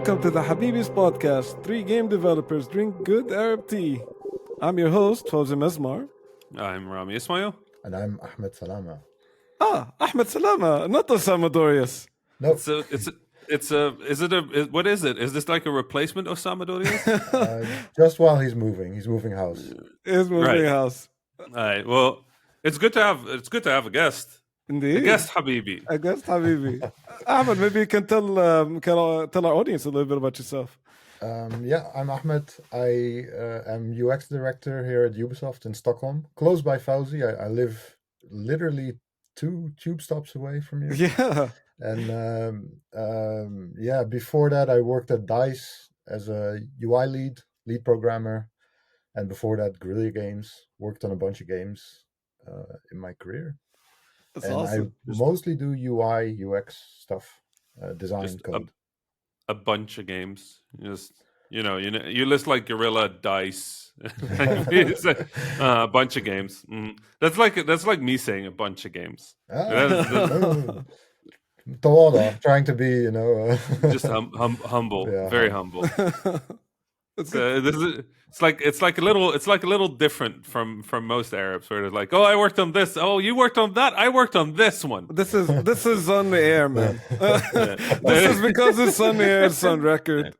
welcome to the Habibis podcast. Three game developers drink good Arab tea. I'm your host, Fawzi Mesmar. I'm Rami Ismail. And I'm Ahmed Salama. Ahmed Salama, not Osama Dorius. No, What is it? Is this like a replacement of Samadorius? just while he's moving house. He's moving house. All right. Well, it's good to have a guest. Indeed. A guest Habibi. A guest Habibi. Ahmed, maybe you can tell our audience a little bit about yourself. I'm Ahmed. I am UX director here at Ubisoft in Stockholm, close by Fawzi. I live literally 2 tube stops away from you. Yeah. And before that, I worked at DICE as a UI lead programmer, and before that, Guerrilla Games. Worked on a bunch of games in my career. That's and awesome. I mostly do UI, UX stuff, design code. A bunch of games. You list like Guerrilla, Dice. A bunch of games. That's like me saying a bunch of games. Tawada, trying to be, just humble, Yeah. very humble. It's like a little different from most Arabs, where they're like, oh, I worked on this. Oh, you worked on that. I worked on this one. This is on the air, man. This is because it's on the air. It's on record.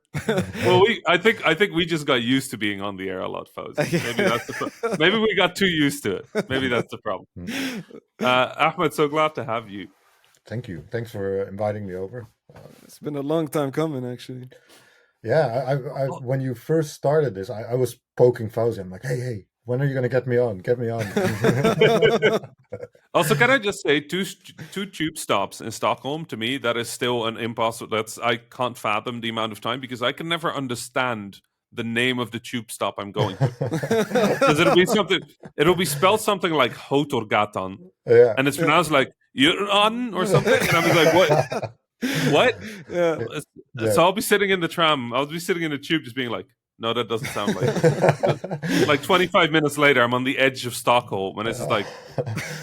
Well, I think we just got used to being on the air a lot, folks. Maybe we got too used to it. Maybe that's the problem. Ahmed, so glad to have you. Thank you. Thanks for inviting me over. It's been a long time coming, actually. Yeah, I when you first started this, I was poking Fawzi. I'm like, hey, when are you going to get me on? Get me on. Also, can I just say, two tube stops in Stockholm, to me, that is still an impossible. I can't fathom the amount of time, because I can never understand the name of the tube stop I'm going to. Because it'll be spelled something like Hot or Gatan. Yeah. And it's pronounced like Yuran or something. And I was like, what? What? Yeah. So I'll be sitting in the tram. I'll be sitting in the tube, just being like, "No, that doesn't sound like it." Like 25 minutes later, I'm on the edge of Stockholm, and it's just like,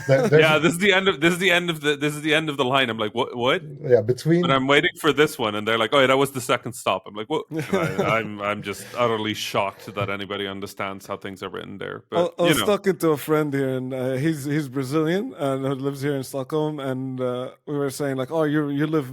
"Yeah, this is the end of the line." I'm like, "What?" Yeah, between. And I'm waiting for this one, and they're like, "Oh, yeah, that was the second stop." I'm like, "What?" I'm just utterly shocked that anybody understands how things are written there. But I was talking to a friend here, and he's Brazilian and lives here in Stockholm, and we were saying like, "Oh, you live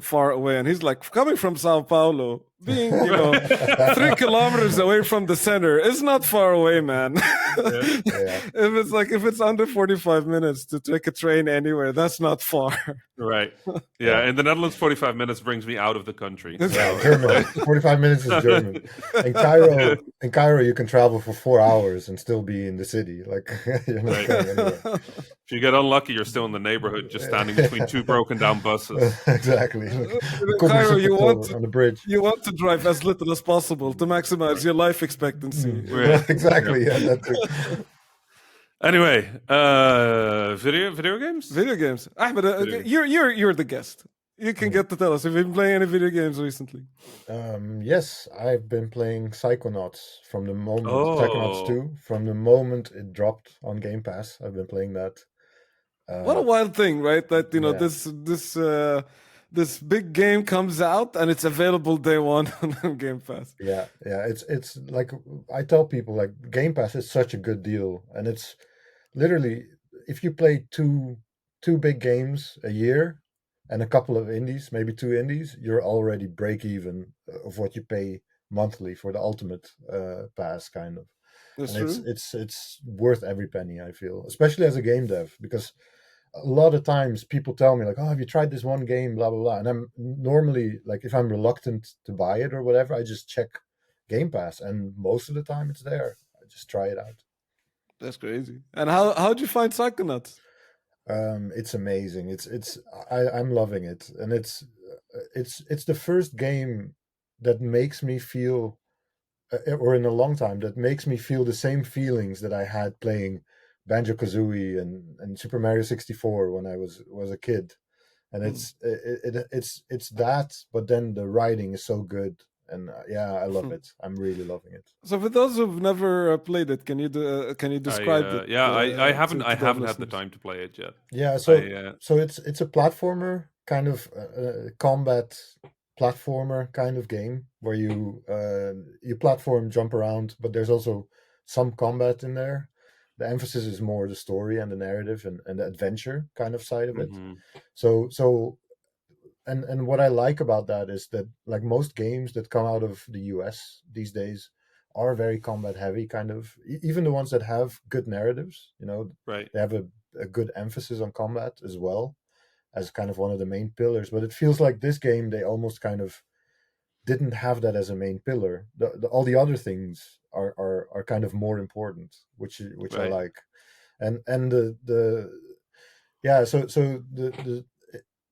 far away," and he's like, "Coming from Sao Paulo, being 3 kilometers away from the center is not far away, man." Yeah. If it's under 45 minutes to take a train anywhere, that's not far. Right. Yeah. In the Netherlands, 45 minutes brings me out of the country. Yeah, German. 45 minutes is German. In Cairo, you can travel for 4 hours and still be in the city. Like, you're not going anywhere. If you get unlucky, you're still in the neighborhood, just standing between 2 broken down buses. Exactly. In Cairo, on the bridge. You want to drive as little as possible to maximize your life expectancy. Right. Exactly. Yeah, that's it. Anyway, video games? Video games. Ahmed, you're the guest. You can get to tell us if you've been playing any video games recently. Yes, I've been playing Psychonauts from the moment Psychonauts 2, from the moment it dropped on Game Pass. I've been playing that. What a wild thing, right? That this big game comes out and it's available day one on Game Pass. Yeah. It's like, I tell people, like, Game Pass is such a good deal, and it's literally, if you play two big games a year and a couple of indies, maybe 2 indies, you're already break even of what you pay monthly for the ultimate pass, kind of. That's And true. it's worth every penny, I feel, especially as a game dev, because a lot of times people tell me like, "Oh, have you tried this one game, blah blah blah," and I'm normally like, if I'm reluctant to buy it or whatever, I just check Game Pass, and most of the time it's there. I just try it out. That's crazy. And how'd you find Psychonauts? It's amazing. I'm loving it, and it's the first game that makes me feel, or in a long time, that makes me feel the same feelings that I had playing Banjo-Kazooie and Super Mario 64 when I was a kid. And it's that, but then the writing is so good, and I love it. I'm really loving it. So for those who've never played it, can you describe it? Yeah, I haven't to had the listeners? time to play it yet. Yeah, so it's a platformer kind of combat platformer kind of game where you platform, jump around, but there's also some combat in there. The emphasis is more the story and the narrative and the adventure kind of side of it. Hmm. So and what I like about that is that like most games that come out of the US these days are very combat heavy, kind of even the ones that have good narratives, Right. they have a good emphasis on combat as well as kind of one of the main pillars. But it feels like this game they almost kind of didn't have that as a main pillar. All the other things are kind of more important, which I Right. like. And the yeah, so the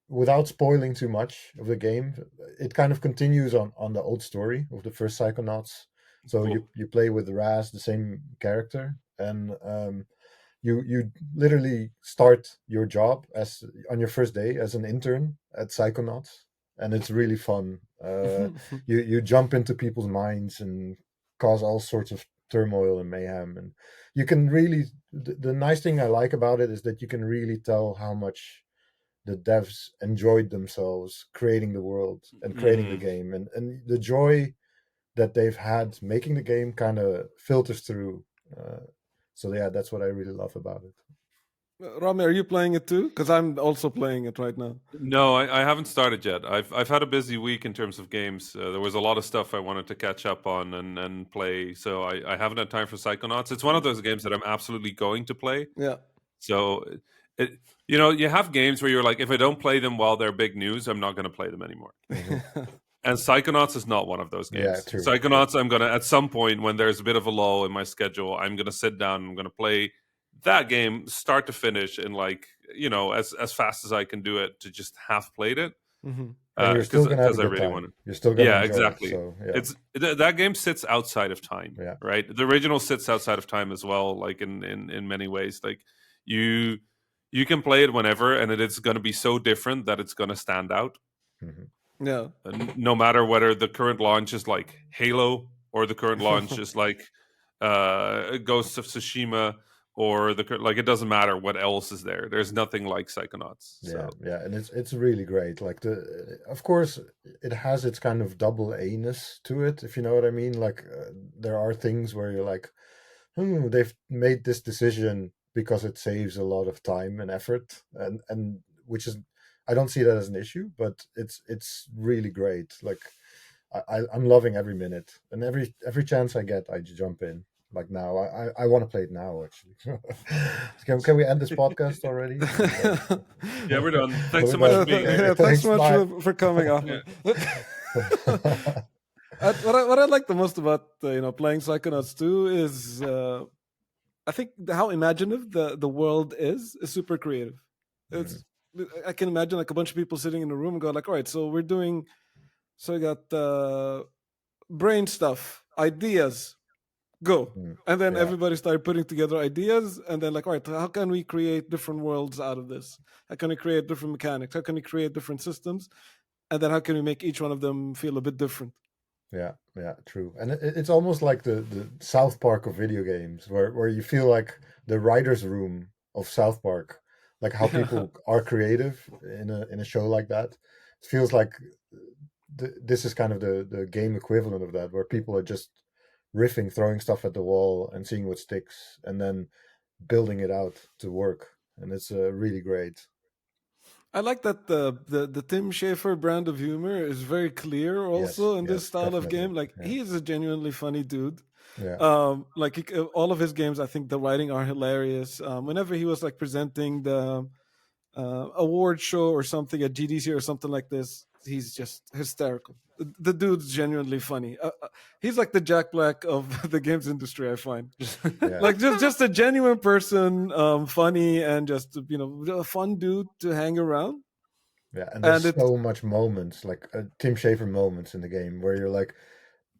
without spoiling too much of the game, it kind of continues on the old story of the first Psychonauts. So Cool. you play with Raz, the same character, and you literally start your job as on your first day as an intern at Psychonauts, and it's really fun. You jump into people's minds and cause all sorts of turmoil and mayhem, and you can really. The nice thing I like about it is that you can really tell how much the devs enjoyed themselves creating the world and creating the Mm. game, and the joy that they've had making the game kind of filters through. So yeah, that's what I really love about it. Rami, are you playing it too? Because I'm also playing it right now. No, I haven't started yet. I've had a busy week in terms of games. There was a lot of stuff I wanted to catch up on and play, so I haven't had time for Psychonauts. It's one of those games that I'm absolutely going to play. Yeah. So it, you have games where you're like, if I don't play them while they're big news, I'm not going to play them anymore. And Psychonauts is not one of those Yeah, games. true. Psychonauts, I'm gonna at some point when there's a bit of a lull in my schedule, I'm gonna sit down. I'm gonna play that game start to finish in like as fast as I can do it to just have played it Mhm. And you're still gonna have a because I good really want time. to. You're still gonna Yeah, enjoy it. exactly. So yeah, That game sits outside of time, yeah. right? The original sits outside of time as well, like in many ways. Like you you can play it whenever, and it is going to be so different that it's going to stand out. Mhm. Yeah. No matter whether the current launch is like Halo or the current launch is like Ghosts of Tsushima or like it doesn't matter what else is there. There's nothing like Psychonauts. Yeah, So yeah, and it's really great. Like of course, it has its kind of double A-ness to it, if you know what I mean. Like there are things where you're like, they've made this decision because it saves a lot of time and effort, and which is, I don't see that as an issue, but it's really great. Like I'm loving every minute, and every chance I get, I jump in. Like now, I want to play it now. Actually, can we end this podcast already? yeah, we're done. Thanks We're so much for done. being Okay, here. Yeah, thanks thanks. so much Bye. for coming, Yeah. Ahmed. What I like the most about playing Psychonauts 2 is I think how imaginative the world is super creative. Mhm. It's I can imagine like a bunch of people sitting in a room and go like, all right, so we're doing so we got brain stuff, ideas, go. Mm. And then Yeah. everybody started putting together ideas, and then like, all right, how can we create different worlds out of this? How can we create different mechanics? How can we create different systems? And then how can we make each one of them feel a bit different? Yeah, yeah, true. And it's almost like the South Park of video games, where you feel like the writers' room of South Park, like how Yeah. people are creative in a show like that. It feels like this is kind of the game equivalent of that, where people are just riffing, throwing stuff at the wall, and seeing what sticks, and then building it out to work. And it's really great. I like that the Tim Schafer brand of humor is very clear Yes, also in this yes, style of definitely. game. Like Yeah, he is a genuinely funny dude. yeah, Like all of his games, I think the writing are hilarious. Whenever he was like presenting the award show or something at GDC or something like this, he's just hysterical. The dude's genuinely funny. He's like the Jack Black of the games industry, I find. yeah. Like just a genuine person, funny and just a fun dude to hang around. Yeah, and And there's it so much moments, like Tim Schafer moments in the game where you're like,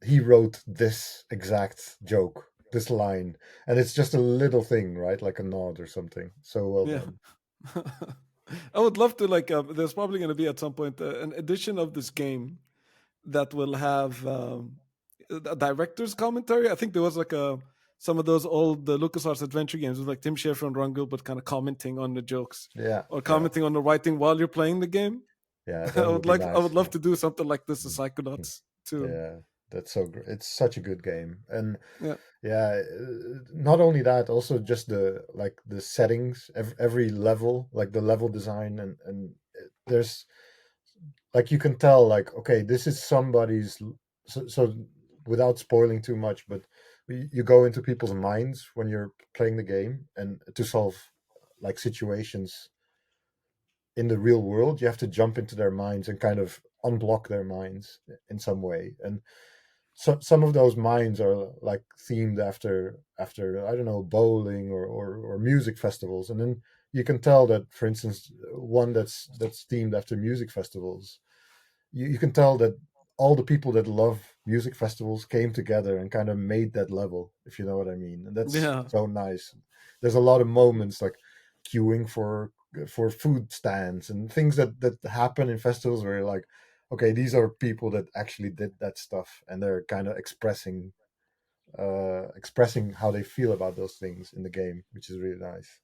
he wrote this exact joke, this line, and it's just a little thing, right? Like a nod or something. So well yeah. done. I would love to like. There's probably going to be at some point an edition of this game that will have a director's commentary. I think there was like some of those old LucasArts adventure games with like Tim Schafer and Ron Gilbert kind of commenting on the jokes Yeah, or yeah, commenting on the writing while you're playing the game. Yeah, I that would would be like. I would nice. love to do something like this to Mm. Mm. Psychonauts too. Yeah, that's so great. It's such a good game, and Yeah. yeah, not only that, also just the like the settings, every level, like the level design, and there's like you can tell, like okay, this is somebody's. So without spoiling too much, but you go into people's minds when you're playing the game, and to solve like situations in the real world, you have to jump into their minds and kind of unblock their minds in some way. And so some of those minds are like themed after I don't know, bowling or music festivals. And then you can tell that, for instance, one that's themed after music festivals, you can tell that all the people that love music festivals came together and kind of made that level, if you know what I mean. And that's Yeah. so nice. There's a lot of moments like queuing for food stands and things that happen in festivals where you're like, okay, these are people that actually did that stuff, and they're kind of expressing how they feel about those things in the game, which is really nice.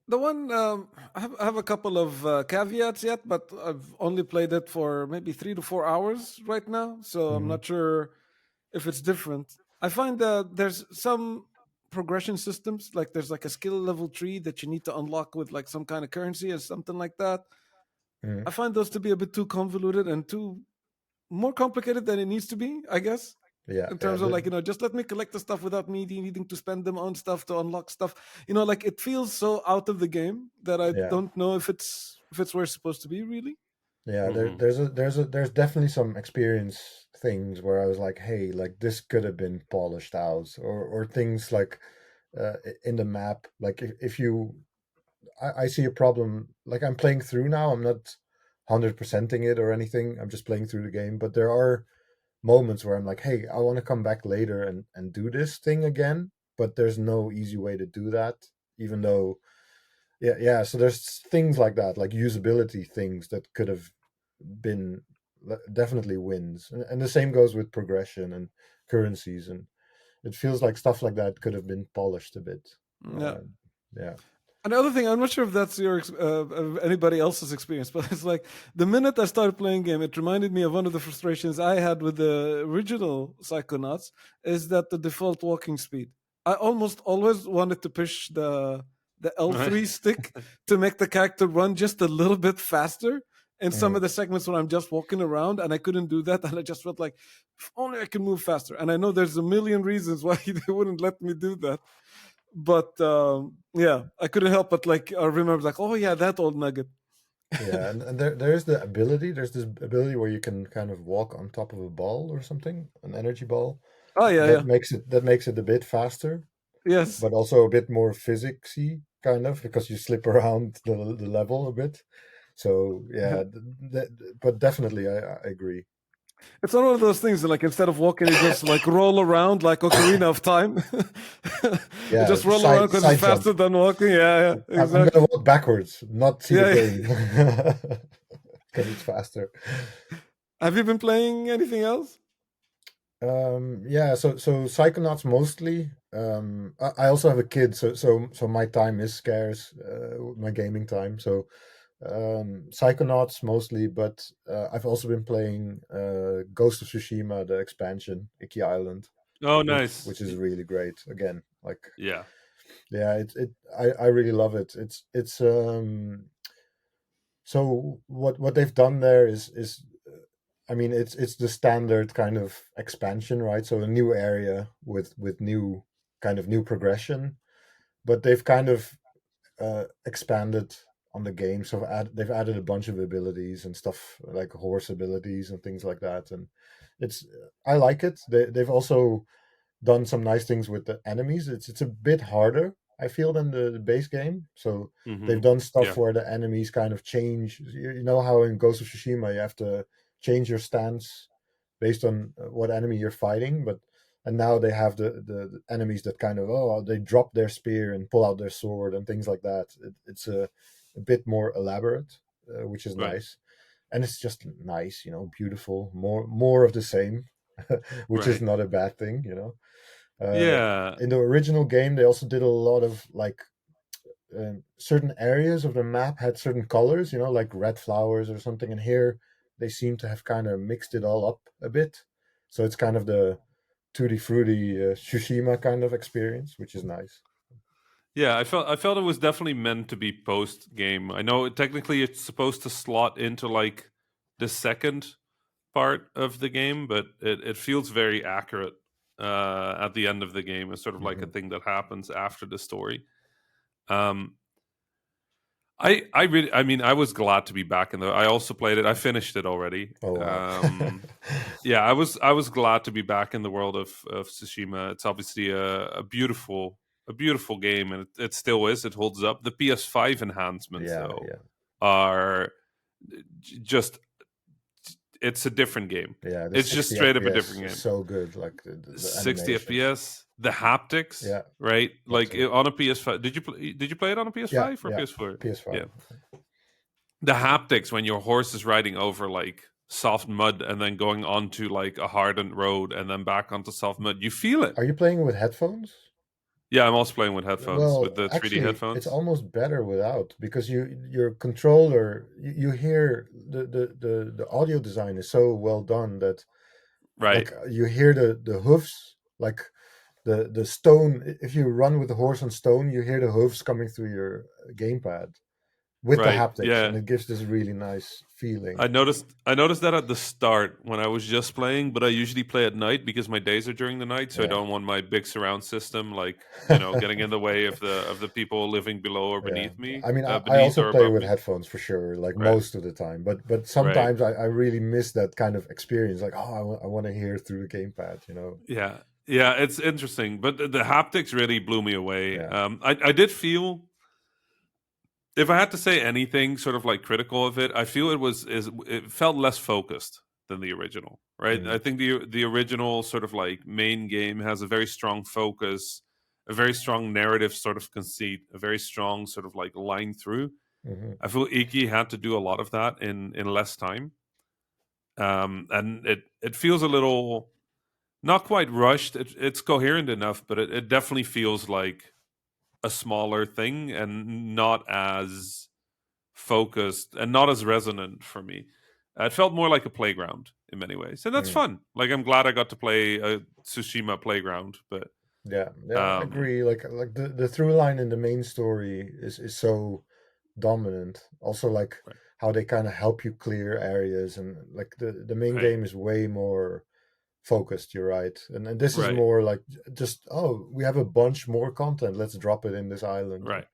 The one I have a couple of caveats yet, but I've only played it for maybe 3 to 4 hours right now, so I'm Hmm. not sure if it's different. I find that there's some progression systems, like there's like a skill level tree that you need to unlock with like some kind of currency or something like that. Hmm. I find those to be a bit too convoluted and too more complicated than it needs to be, I guess. Yeah, In yeah, terms of like, just let me collect the stuff without me needing to spend them on stuff to unlock stuff. Like it feels so out of the game that I yeah. don't know if it's where it's supposed to be really. Yeah, Hmm. there's definitely some experience things where I was like, hey, like this could have been polished out, or things like in the map. Like if you, I see a problem. Like I'm playing through now. I'm not 100%ing it or anything. I'm just playing through the game. But there are moments where I'm like, hey, I want to come back later and do this thing again. But there's no easy way to do that, even though yeah. So there's things like that, like usability things that could have been definitely wins, and the same goes with progression and currencies, and it feels like stuff like that could have been polished a bit. Yeah. uh, yeah. Another thing, I'm not sure if that's anybody else's experience, but it's like the minute I started playing game, it reminded me of one of the frustrations I had with the original Psychonauts, is that the default walking speed. I almost always wanted to push the Right. L3 stick to make the character run just a little bit faster in some Mm. of the segments when I'm just walking around, and I couldn't do that, and I just felt like if only I could move faster. And I know there's a million reasons why they wouldn't let me do that, but yeah, I couldn't help but like I remember like, oh yeah, that old nugget. Yeah, and there's the ability. There's this ability where you can kind of walk on top of a ball or something, an energy ball. Oh yeah, yeah, That makes it a bit faster, yes. but also a bit more physicsy, kind of, because you slip around the level a bit. So yeah, but definitely I agree. It's not one of those things that like instead of walking, you just like roll around like Ocarina of Time. You Yeah, just roll around side because it's side jump. faster than walking. Yeah, yeah, I'm gonna exactly. walk backwards, not see the Yeah. game, because it's faster. Have you been playing anything else? Yeah, so Psychonauts mostly. I also have a kid, so my time is scarce, my gaming time. So Psychonauts mostly, but I've also been playing Ghost of Tsushima, the expansion, Iki Island, Oh, which nice. which is really great. Again, like Yeah. yeah, I really love it. It's so what they've done there is I mean it's the standard kind of expansion, right? So a new area with new progression, but they've kind of expanded on the game. So they've added a bunch of abilities and stuff like horse abilities and things like that, and it's I like it. They've also done some nice things with the enemies. It's a bit harder, I feel, than the base game. So they've Hmm. done stuff Yeah. where the enemies kind of change. You know how in Ghost of Tsushima you have to change your stance based on what enemy you're fighting, but and now they have the enemies that kind of they drop their spear and pull out their sword and things like that. It's a bit more elaborate, which is Right. nice, and it's just nice, beautiful, more of the same, which is Right. not a bad thing. Uh, Yeah. in the original game, they also did a lot of like certain areas of the map had certain colors, like red flowers or something. And here they seem to have kind of mixed it all up a bit. So it's kind of the tutti frutti Tsushima kind of experience, which is nice. Yeah, I felt it was definitely meant to be post game. I know technically it's supposed to slot into like the second part of the game, but it feels very accurate at the end of the game. It's sort of like a Hmm. thing that happens after the story. Um, I really, I mean, I was glad to be back in the. I also played it. I finished it already. Oh wow. Yeah, I was glad to be back in the world of Tsushima. It's obviously a beautiful game, and it still is. It holds up. The PS5 enhancements, Yeah, though, yeah, are just it's a different game. yeah. The It's just 60 straight up a FPS different is game. so good. Like the 60 animations. FPS, the haptics, Yeah, right? that's Like it. on a PS5. Did you play it on a Yeah, PS5 or yeah. PS4? Yeah. PS5. The haptics when your horse is riding over like soft mud and then going onto like a hardened road and then back onto soft mud. You feel it. Are you playing with headphones? Yeah, I'm also playing with headphones, with Well, the 3D actually, it's headphones. almost better without, because your controller, you hear the audio design is so well done that, Right, like, you hear the hoofs, like the stone. If you run with the horse on stone, you hear the hoofs coming through your gamepad with the right. haptics, Yeah. and it gives this really nice feeling. I noticed that at the start when I was just playing, but I usually play at night because my days are during the night, so I Yeah. don't want my big surround system like, getting in the way of the people living below or Yeah, beneath me, I mean, I beneath also or play above with me. headphones for sure, like Right, most of the time. But right. sometimes I really miss that kind of experience. Like, oh, I want to hear through the gamepad. Yeah, yeah, it's interesting, but the haptics really blew me away. Yeah. I did feel, if I had to say anything sort of like critical of it, I feel it felt less focused than the original. Right? Mm, I think the original sort of like main game has a very strong focus, a very strong narrative sort of conceit, a very strong sort of like line through. hmm I feel Iki had to do a lot of that in less time, and it feels a little not quite rushed. It's coherent enough, but it definitely feels like a smaller thing and not as focused and not as resonant for me. It felt more like a playground in many ways, and that's mm. fun. Like I'm glad I got to play a Tsushima playground, but Yeah, yeah, I um, agree. Like the through line in the main story is so dominant. Also, like right, how they kind of help you clear areas, and like the main right, game is way more focused. You're right, and this is right, more like just, oh, we have a bunch more content. Let's drop it in this island. right.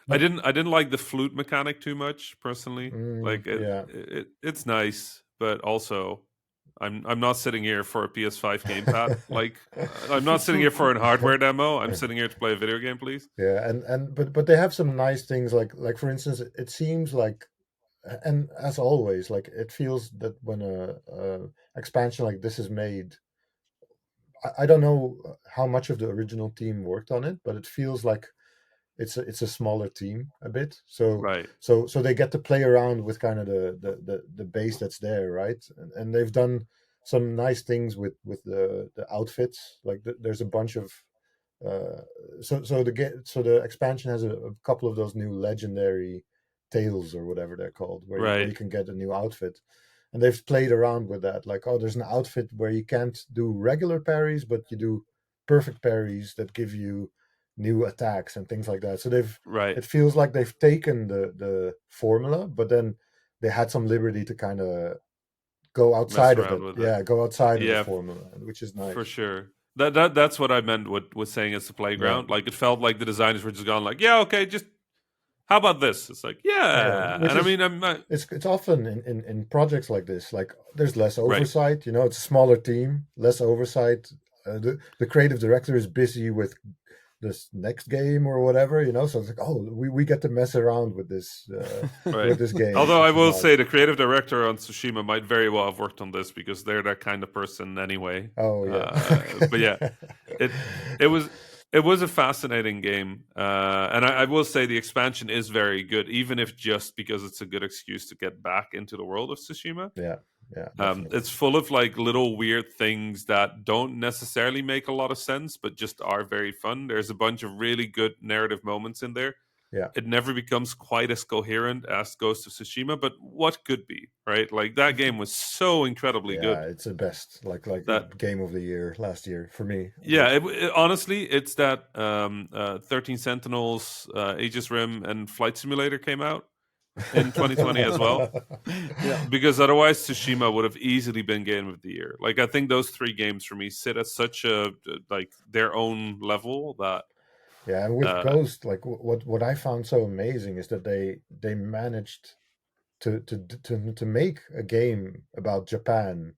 I But didn't I didn't like the flute mechanic too much personally. Like yeah. it's nice, but also I'm not sitting here for a PS5 gamepad. Like I'm not sitting here for a hardware demo. I'm sitting here to play a video game, please. Yeah, but they have some nice things, like for instance, it seems like, and as always, like it feels that when a expansion like this is made, I don't know how much of the original team worked on it, but it feels like it's a smaller team a bit. So Right, so they get to play around with kind of the base that's there, right? And they've done some nice things with the outfits. Like there's a bunch of uh, so the expansion has a couple of those new legendary tails or whatever they're called, where right, you can get a new outfit, and they've played around with that. Like, oh, there's an outfit where you can't do regular parries, but you do perfect parries that give you new attacks and things like that. So right. it feels like they've taken the formula, but then they had some liberty to kind of go Mess outside of around it. with it. Yeah, go outside of the Yeah, formula, which is for nice. sure. That's what I meant with saying it's a Yeah. playground. Like it felt like the designers were just gone like, yeah, okay, just how about this? It's like, Yeah, yeah, which and I is mean, I'm not, it's often in projects like this, like there's less right, oversight. It's a smaller team, less oversight. The creative director is busy with this next game or whatever. So it's like, oh, we get to mess around with this right. with this game, Although I which is will nice. say the creative director on Tsushima might very well have worked on this because they're that kind of person anyway. Oh yeah. But yeah, it it was it was a fascinating game, and I will say the expansion is very good, even if just because it's a good excuse to get back into the world of Tsushima. Yeah, yeah, definitely. It's full of like little weird things that don't necessarily make a lot of sense, but just are very fun. There's a bunch of really good narrative moments in there. Yeah. it never becomes quite as coherent as Ghost of Tsushima, but what could be, right? Like that game was so incredibly Yeah, good it's the best, like that game of the year last year for me. yeah, honestly, it's that 13 Sentinels, Aegis Rim, and Flight Simulator came out in 2020 as well. Yeah. Because otherwise, Tsushima would have easily been Game of the Year. Like I think those three games for me sit at such a like their own level that Yeah, and with Ghost, like what I found so amazing is that they managed to make a game about Japan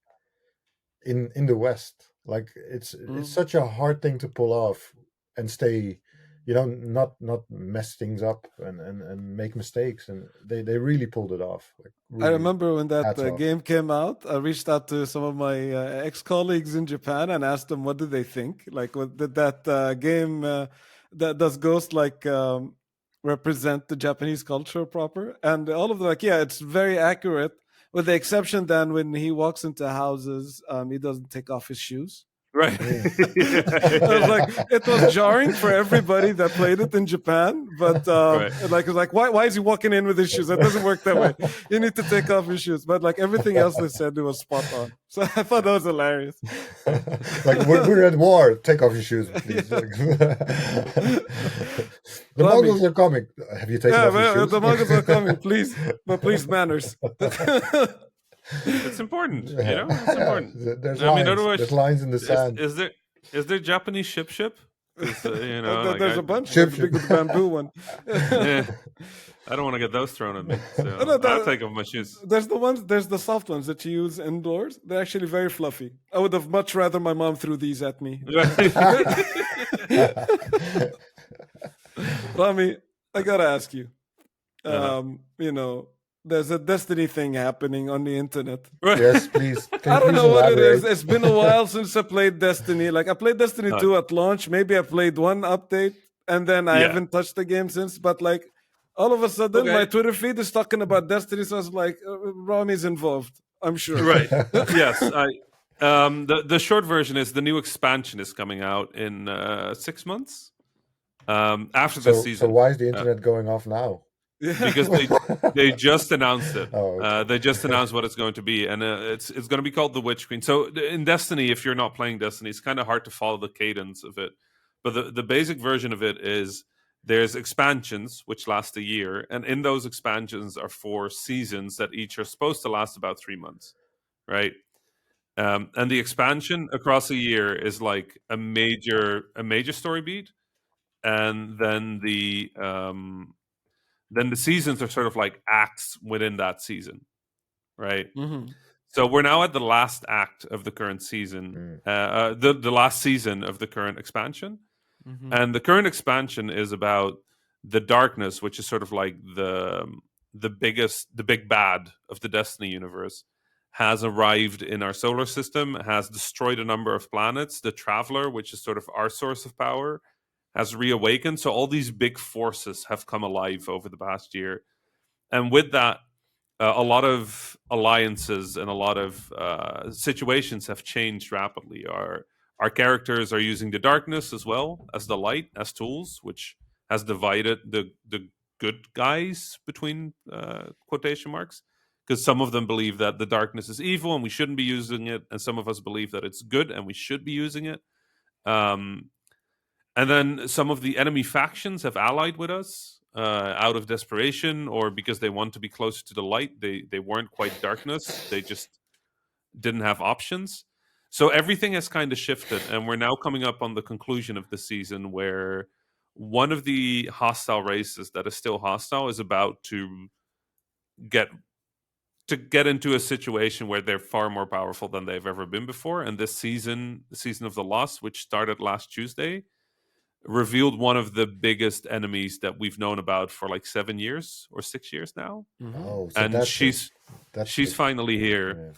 in the West. Like it's such a hard thing to pull off and stay, not mess things up and make mistakes, and they really pulled it off. Like I really, remember when that hats off. game came out, I reached out to some of my ex-colleagues in Japan and asked them what did they think. Like, what did that game that does Ghost like represent the Japanese culture proper? And all of them like, yeah, it's very accurate, with the exception then when he walks into houses, he doesn't take off his shoes. right. I was like, it was jarring for everybody that played it in Japan, but Right. it's like why is he walking in with his shoes? That doesn't work that way. You need to take off your shoes. But like everything else they said, it was spot on. So I thought that was hilarious. Like we're at war. Take off your shoes, please. The Mongols are coming. Have you taken off your shoes? The Mongols are coming, please, but please manners. It's important, you know. It's important. There's I lines. mean, otherwise, There's lines in the sand. Is there Japanese ship? You know, like There's a bunch. Ship, There's a big bamboo one. yeah, I don't want to get those thrown at me. So No, I'll take off my shoes. There's the soft ones that you use indoors. They're actually very fluffy. I would have much rather my mom threw these at me. Rami, I gotta ask you. You know, there's a Destiny thing happening on the internet. Yes, please. Can I you don't please know what it elaborate? is. It's been a while since I played Destiny. Like I played Destiny 2 at launch. Maybe I played one update and then I haven't touched the game since. But like all of a sudden, my Twitter feed is talking about Destiny. So I was like, Rami's involved. I'm sure. Right. Yes. The short version is the new expansion is coming out in 6 months after this season. So why is the internet going off now? Because they just announced it. Oh, okay. They just announced what it's going to be, and it's going to be called the Witch Queen. So in Destiny, if you're not playing Destiny, it's kind of hard to follow the cadence of it. But the basic version of it is there's expansions which last a year, and in those expansions are 4 seasons that each are supposed to last about 3 months, right? And the expansion across a year is like a major story beat, and then the seasons are sort of like acts within that season, right? Mm-hmm. So we're now at the last act of the current season, the last season of the current expansion, and the current expansion is about the darkness, which is sort of like the big bad of the Destiny universe, has arrived in our solar system, has destroyed a number of planets. The Traveler, which is sort of our source of power, has reawakened. So all these big forces have come alive over the past year. And with that, a lot of alliances and a lot of situations have changed rapidly. Our characters are using the darkness as well as the light as tools, which has divided the good guys between quotation marks. Because some of them believe that the darkness is evil and we shouldn't be using it. And some of us believe that it's good and we should be using it. And then some of the enemy factions have allied with us out of desperation or because they want to be closer to the light. They weren't quite darkness. They just didn't have options. So everything has kind of shifted. And we're now coming up on the conclusion of the season where one of the hostile races that is still hostile is about to get into a situation where they're far more powerful than they've ever been before. And this season, the season of the Lost, which started last Tuesday, revealed one of the biggest enemies that we've known about for like 7 years or 6 years now. Oh, so And she's finally here.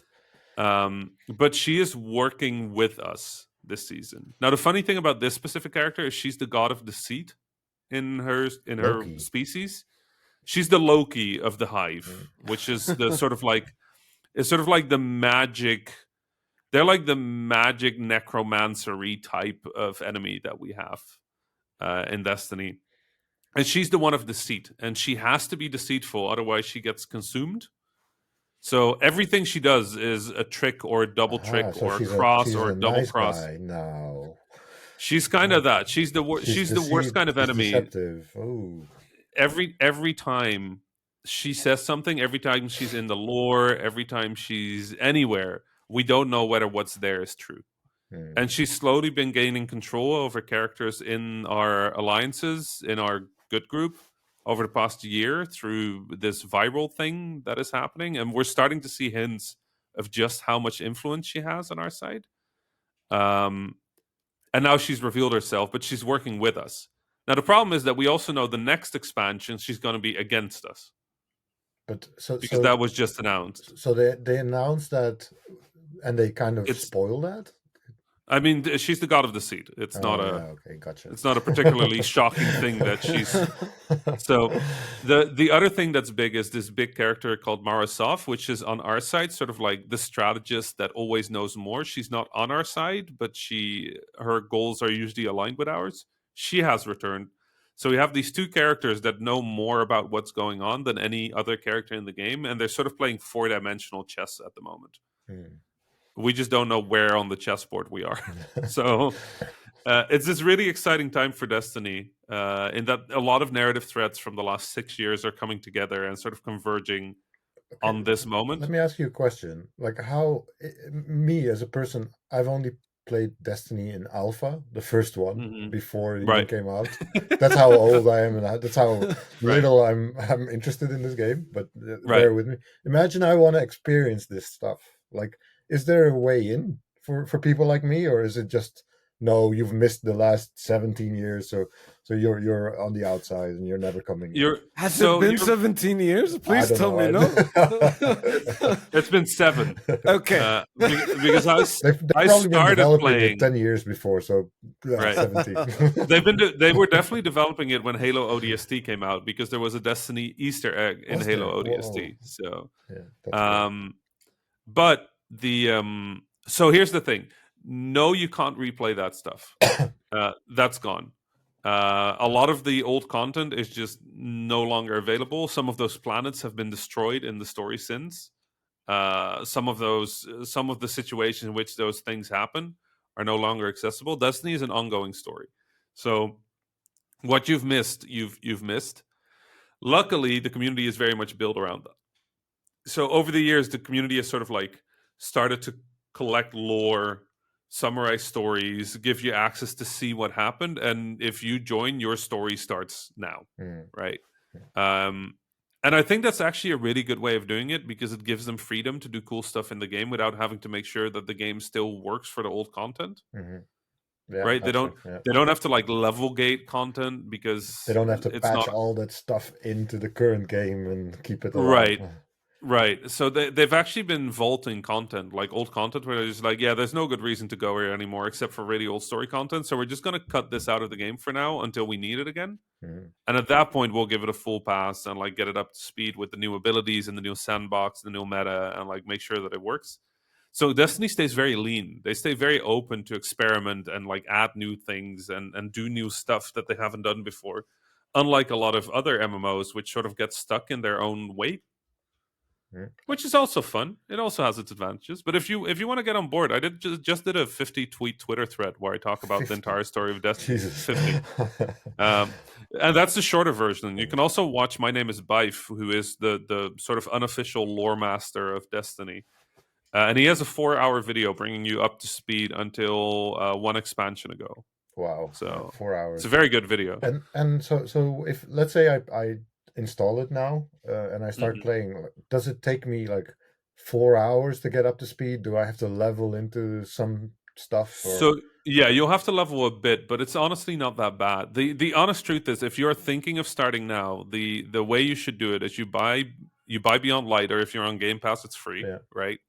Yeah. But she is working with us this season. Now, the funny thing about this specific character is she's the god of deceit in her Loki. species. She's the Loki of the Hive, which is the sort of like the magic. They're like the magic necromancery type of enemy that we have in Destiny. And she's the one of deceit, and she has to be deceitful, otherwise she gets consumed. So everything she does is a trick or a double trick So or a cross she's or a a double nice cross. guy now. She's kind of that. She's the she's the worst kind of She's enemy. deceptive. Oh, Every time she says something, every time she's in the lore, every time she's anywhere, we don't know whether what's there is true. And she's slowly been gaining control over characters in our alliances, in our good group, over the past year through this viral thing that is happening. And we're starting to see hints of just how much influence she has on our side. And now she's revealed herself, but she's working with us. Now, the problem is that we also know the next expansion, she's going to be against us. but Because that was just announced. So they announced that, and they kind of spoil that. I mean, she's the god of deceit. It's not okay, gotcha. It's not a particularly shocking thing that she's. So the other thing that's big is this big character called Marasov, which is on our side, sort of like the strategist that always knows more. She's not on our side, but her goals are usually aligned with ours. She has returned. So we have these two characters that know more about what's going on than any other character in the game, and they're sort of playing four-dimensional chess at the moment. We just don't know where on the chessboard we are. So it's this really exciting time for Destiny, in that a lot of narrative threads from the last 6 years are coming together and sort of converging on this moment. Let me ask you a question. Like, how me as a person, I've only played Destiny in alpha, the first one, before it even came out. That's how old I am, and that's how little I'm interested in this game. But bear with me. Imagine I want to experience this stuff. Like, is there a way in for people like me, or is it just no? You've missed the last 17 years, so you're on the outside and you're never coming in. Has it been 17 years? Please tell me no. It's been 7. Okay, because they've I probably started been developing playing it 10 years before, so 17. They were definitely developing it when Halo ODST came out, because there was a Destiny Easter egg in Halo ODST. So, but so here's the thing. No, you can't replay that stuff. That's gone. A lot of the old content is just no longer available. Some of those planets have been destroyed in the story since. Some of the situations in which those things happen are no longer accessible. Destiny is an ongoing story. So what you've missed, you've missed. Luckily, the community is very much built around that. So over the years, the community has sort of like started to collect lore, summarize stories, give you access to see what happened, and if you join, your story starts now, right? And I think that's actually a really good way of doing it, because it gives them freedom to do cool stuff in the game without having to make sure that the game still works for the old content. Yeah, right? They don't have to like level gate content, because they don't have to patch all that stuff into the current game and keep it alive. Right. So they've actually been vaulting content, like old content, where they're just like, yeah, there's no good reason to go here anymore except for really old story content. So we're just going to cut this out of the game for now until we need it again. And at that point, we'll give it a full pass and like get it up to speed with the new abilities and the new sandbox, the new meta, and like make sure that it works. So Destiny stays very lean. They stay very open to experiment and like add new things and do new stuff that they haven't done before. Unlike a lot of other MMOs, which sort of get stuck in their own way. Which is also fun. It also has its advantages. But if you want to get on board, I just did a 50 tweet Twitter thread where I talk about 50. The entire story of Destiny. 50. And that's the shorter version. You can also watch My Name is Bife, who is the sort of unofficial lore master of Destiny. And he has a 4-hour video bringing you up to speed until one expansion ago. Wow. So 4 hours. It's a very good video. And so if let's say I install it now and I start playing, does it take me like 4 hours to get up to speed? Do I have to level into some stuff? Or? So yeah, you'll have to level a bit, but it's honestly not that bad. The honest truth is, if you're thinking of starting now, the way you should do it is you buy Beyond Light, or if you're on Game Pass, it's free, right?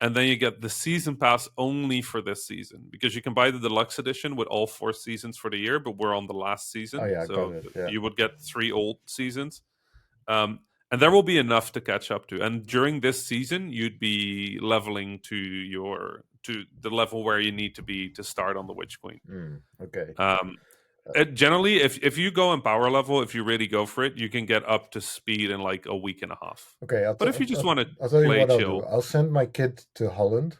And then you get the season pass only for this season, because you can buy the deluxe edition with all 4 seasons for the year, but we're on the last season. Oh, yeah, so got it. Yeah. You would get 3 old seasons. And there will be enough to catch up to. And during this season, you'd be leveling to the level where you need to be to start on the Witch Queen. Okay. Generally, if you go in power level, if you really go for it, you can get up to speed in like a week and a half. Okay, But if you just want to I'll tell you play what I'll do. chill, I'll send my kid to Holland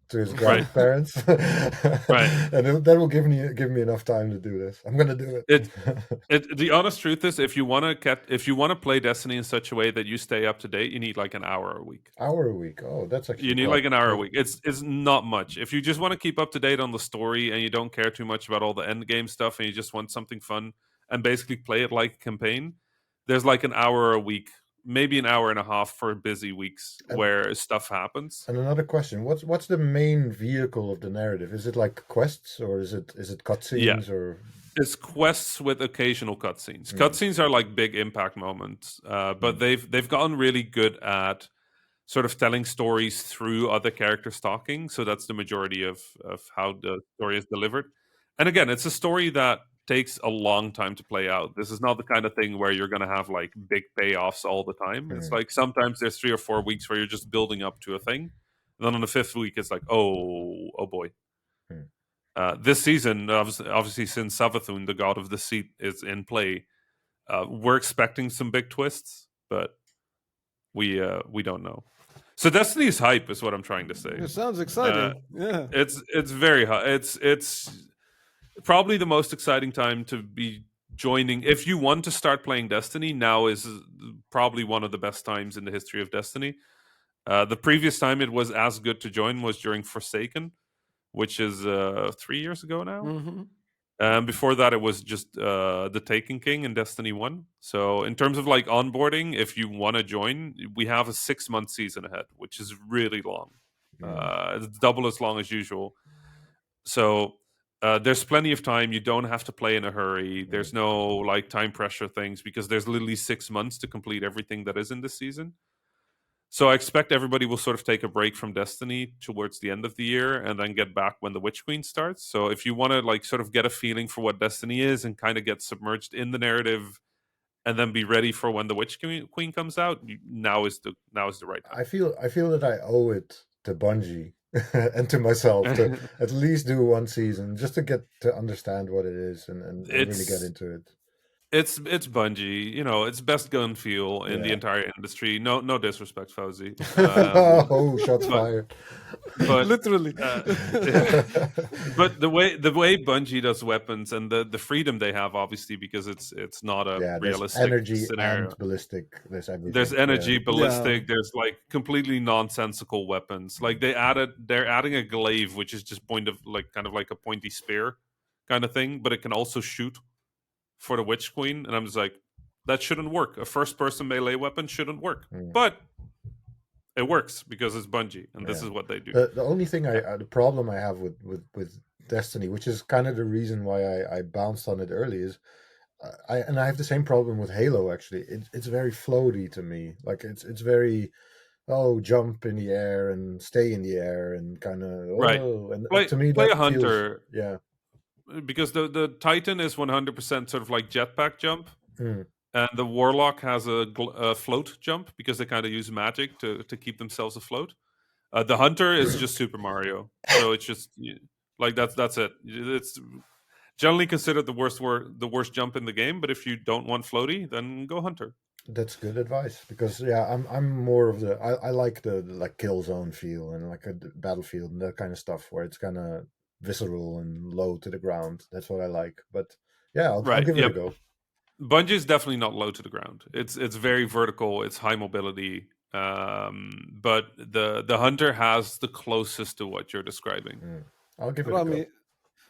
to his right, grandparents, right. and that will give me enough time to do this. I'm gonna do it. The honest truth is, if you want to play Destiny in such a way that you stay up to date, you need like an hour a week. Hour a week. Oh, that's actually You need like an hour a week. It's not much. If you just want to keep up to date on the story and you don't care too much about all the end game stuff and you just want something fun and basically play it like a campaign, there's like an hour a week, maybe an hour and a half for busy weeks where stuff happens. And another question: what's the main vehicle of the narrative? Is it like quests, or is it cutscenes, or? It's quests with occasional cutscenes. Cutscenes are like big impact moments, but they've gotten really good at sort of telling stories through other characters talking. So that's the majority of how the story is delivered. And again, it's a story that takes a long time to play out. This is not the kind of thing where you're going to have like big payoffs all the time. It's like sometimes there's 3 or 4 weeks where you're just building up to a thing. And then on the 5th week, it's like, oh boy. This season, obviously, since Savathun, the god of the seat, is in play, we're expecting some big twists, but we don't know. So Destiny's hype is what I'm trying to say. It sounds exciting. Yeah, it's very high. It's probably the most exciting time to be joining. If you want to start playing Destiny, now is probably one of the best times in the history of Destiny. The previous time it was as good to join was during Forsaken, which is 3 years ago now. Before that, it was just the Taken King in Destiny 1. So in terms of like onboarding, if you want to join, we have a 6-month season ahead, which is really long. It's double as long as usual. So there's plenty of time. You don't have to play in a hurry. There's no like time pressure things because there's literally 6 months to complete everything that is in this season. So I expect everybody will sort of take a break from Destiny towards the end of the year and then get back when the Witch Queen starts. So if you want to like sort of get a feeling for what Destiny is and kind of get submerged in the narrative and then be ready for when the Witch Queen comes out, now is the right time. I feel that I owe it to Bungie and to myself to at least do one season just to get to understand what it is and really get into it. It's Bungie, it's best gun feel in the entire industry. No disrespect, Fauzi. Oh, shots fired! But literally. But the way Bungie does weapons and the freedom they have, obviously, because it's not a realistic energy scenario. And ballistic. There's everything. There's energy, ballistic. There's like completely nonsensical weapons. Like they're adding a glaive, which is just kind of like a pointy spear kind of thing, but it can also shoot for the Witch Queen, and I'm just like, that shouldn't work. A first-person melee weapon shouldn't work, but it works because it's Bungie, and this is what they do. The only thing the problem I have with Destiny, which is kind of the reason why I bounced on it early, is I have the same problem with Halo. Actually, it's very floaty to me. Like it's very jump in the air and stay in the air and kind of and to me play that a hunter, feels, because the Titan is 100% sort of like jetpack jump, and the Warlock has a float jump because they kind of use magic to keep themselves afloat. The Hunter is just Super Mario, so it's just like that's it. It's generally considered the worst jump in the game, but if you don't want floaty, then go Hunter. That's good advice because I'm more of the I like the like Killzone feel and like a Battlefield and that kind of stuff where it's kind of visceral and low to the ground. That's what I like. But I'll give it a go. Bungie is definitely not low to the ground. It's very vertical. It's high mobility. But the Hunter has the closest to what you're describing. I'll give it a go.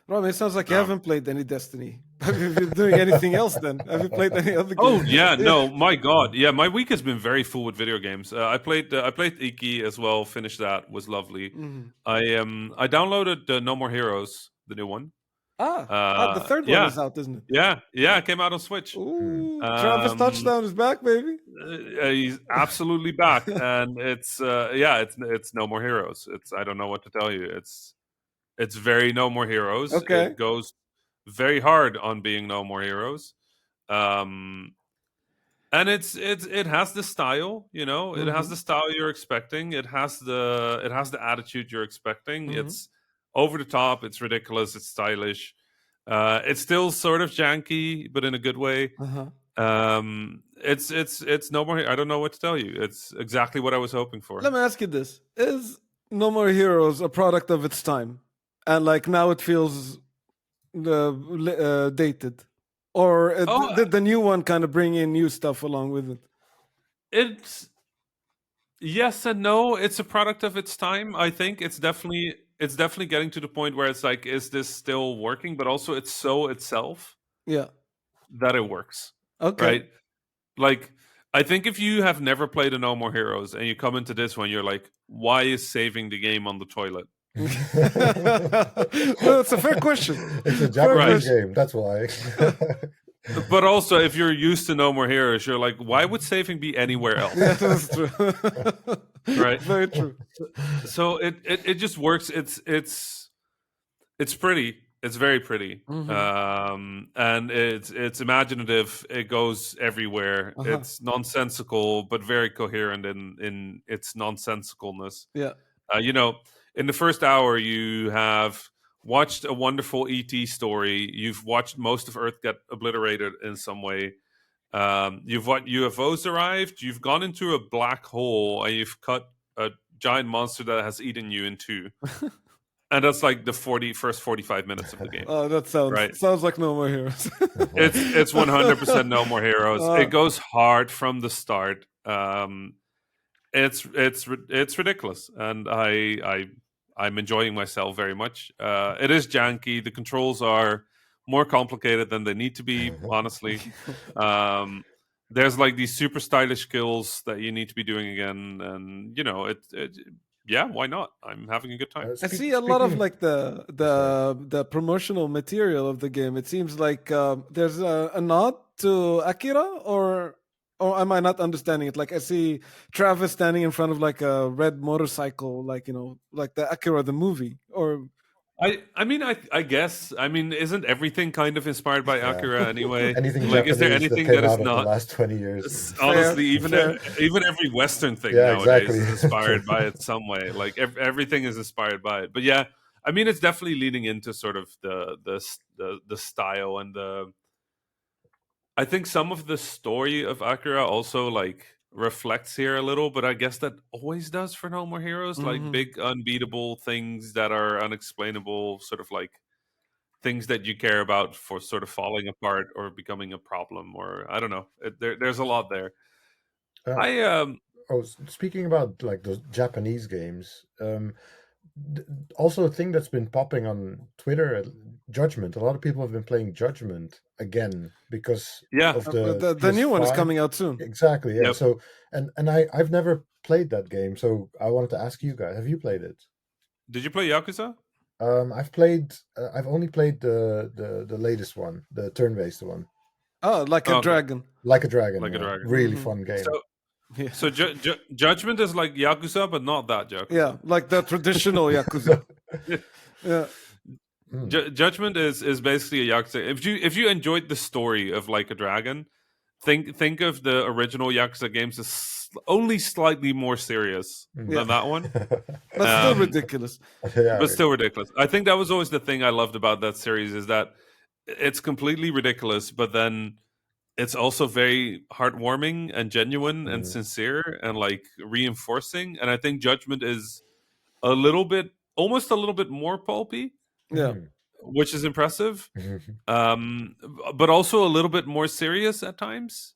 Rami, it sounds like you haven't played any Destiny. Have you been doing anything else then? Have you played any other games? Oh yeah, no, my God, yeah, my week has been very full with video games. I played Iki as well. Finished that, was lovely. I downloaded No More Heroes, the new one. The third one is out, isn't it? Yeah, it came out on Switch. Ooh, Travis Touchdown is back, baby. He's absolutely back, and it's No More Heroes. I don't know what to tell you. It's very No More Heroes. Okay. It goes very hard on being No More Heroes. And it has the style, it has the style you're expecting. It has the attitude you're expecting. It's over the top, it's ridiculous, it's stylish. It's still sort of janky, but in a good way. It's No More. I don't know what to tell you. It's exactly what I was hoping for. Let me ask you this: is No More Heroes a product of its time, and like now it feels dated, or did the new one kind of bring in new stuff along with it? It's yes and no. It's a product of its time. I think it's definitely getting to the point where it's like, is this still working? But also, it's so itself Yeah. that it works. Okay. Right? Like, I think if you have never played a No More Heroes and you come into this one, you're like, why is saving the game on the toilet? Well, it's a fair question. It's a Japanese game, that's why. But also, if you're used to No More Heroes, you're like, why would saving be anywhere else? Yeah, that's true. Right? Very true. So it just works. It's pretty. It's very pretty, and it's imaginative. It goes everywhere. It's nonsensical, but very coherent in its nonsensicalness. Yeah. In the first hour, you have watched a wonderful ET story. You've watched most of Earth get obliterated in some way. You've watched UFOs arrived. You've gone into a black hole, and you've cut a giant monster that has eaten you in two. And that's like the first 45 minutes of the game. Oh, that sounds like No More Heroes. It's 100% No More Heroes. It goes hard from the start. It's ridiculous, and I'm enjoying myself very much. It is janky. The controls are more complicated than they need to be, honestly. There's like these super stylish skills that you need to be doing again, and yeah, why not? I'm having a good time. I see a lot of like the promotional material of the game. It seems like there's a nod to Akira, or am I not understanding it? Like I see Travis standing in front of like a red motorcycle, like like the Akira the movie, or. I guess. Isn't everything kind of inspired by Akira anyway? Anything like, Japanese is there anything that that is out not? The last 20 years. Honestly, even every Western thing nowadays is inspired by it some way. Like everything is inspired by it. But yeah, it's definitely leaning into sort of the style and the. I think some of the story of Akira also like reflects here a little, but I guess that always does for No More Heroes. Like big unbeatable things that are unexplainable, sort of like things that you care about for sort of falling apart or becoming a problem, or I don't know. There's a lot there. Speaking about like those Japanese games, also a thing that's been popping on Twitter, Judgment. A lot of people have been playing Judgment again because of the new one is coming out soon. Exactly. Yeah. Yep. So and I've never played that game, so I wanted to ask you guys: have you played it? Did you play Yakuza? I've only played the latest one, the turn-based one. Oh, like a dragon. Like a dragon. Like a dragon. Really fun game. So Judgment is like Yakuza, but not that Yakuza. Yeah, like the traditional Yakuza. Yeah. Judgment is basically a Yakuza. If you enjoyed the story of Like a Dragon, think of the original Yakuza games as only slightly more serious than that one. But still ridiculous. But still ridiculous. I think that was always the thing I loved about that series, is that it's completely ridiculous, but then it's also very heartwarming and genuine and sincere and like reinforcing. And I think Judgment is almost a little bit more pulpy. Yeah. Which is impressive. But also a little bit more serious at times.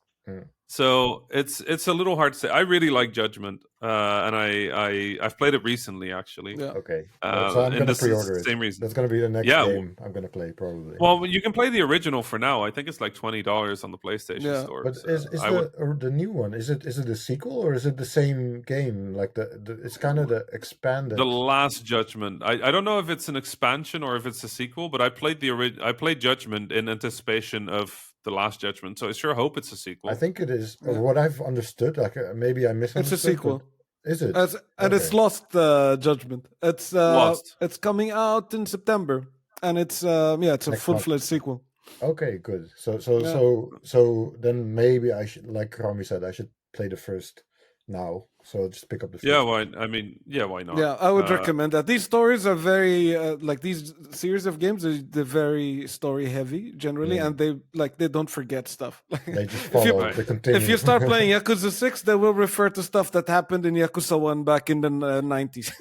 So it's a little hard to say. I really like Judgment, and I've played it recently, actually. Yeah. Okay. So I'm going to pre-order it. Same reason. That's going to be the next game I'm going to play, probably. Well, you can play the original for now. I think it's like $20 on the PlayStation Store. But is the new one? Is it a sequel or is it the same game? Like it's kind of the expanded. The Last Judgment. I don't know if it's an expansion or if it's a sequel, but I played I played Judgment in anticipation of The Last Judgment, so I sure hope it's a sequel. I think it is. What I've understood, like maybe I misunderstood. It's a sequel. Is it? And it's Lost Judgment. It's Lost. It's coming out in September, and it's it's a full-fledged sequel. Okay, good. So then maybe I should, like Rami said, I should play the first now So just pick up the. Yeah, Switch. why not? Yeah, I would recommend that. These stories are very like these series of games. They're very story heavy generally, and they don't forget stuff. They just if you follow. They continue. if you start playing Yakuza 6, they will refer to stuff that happened in Yakuza 1 back in the 90s.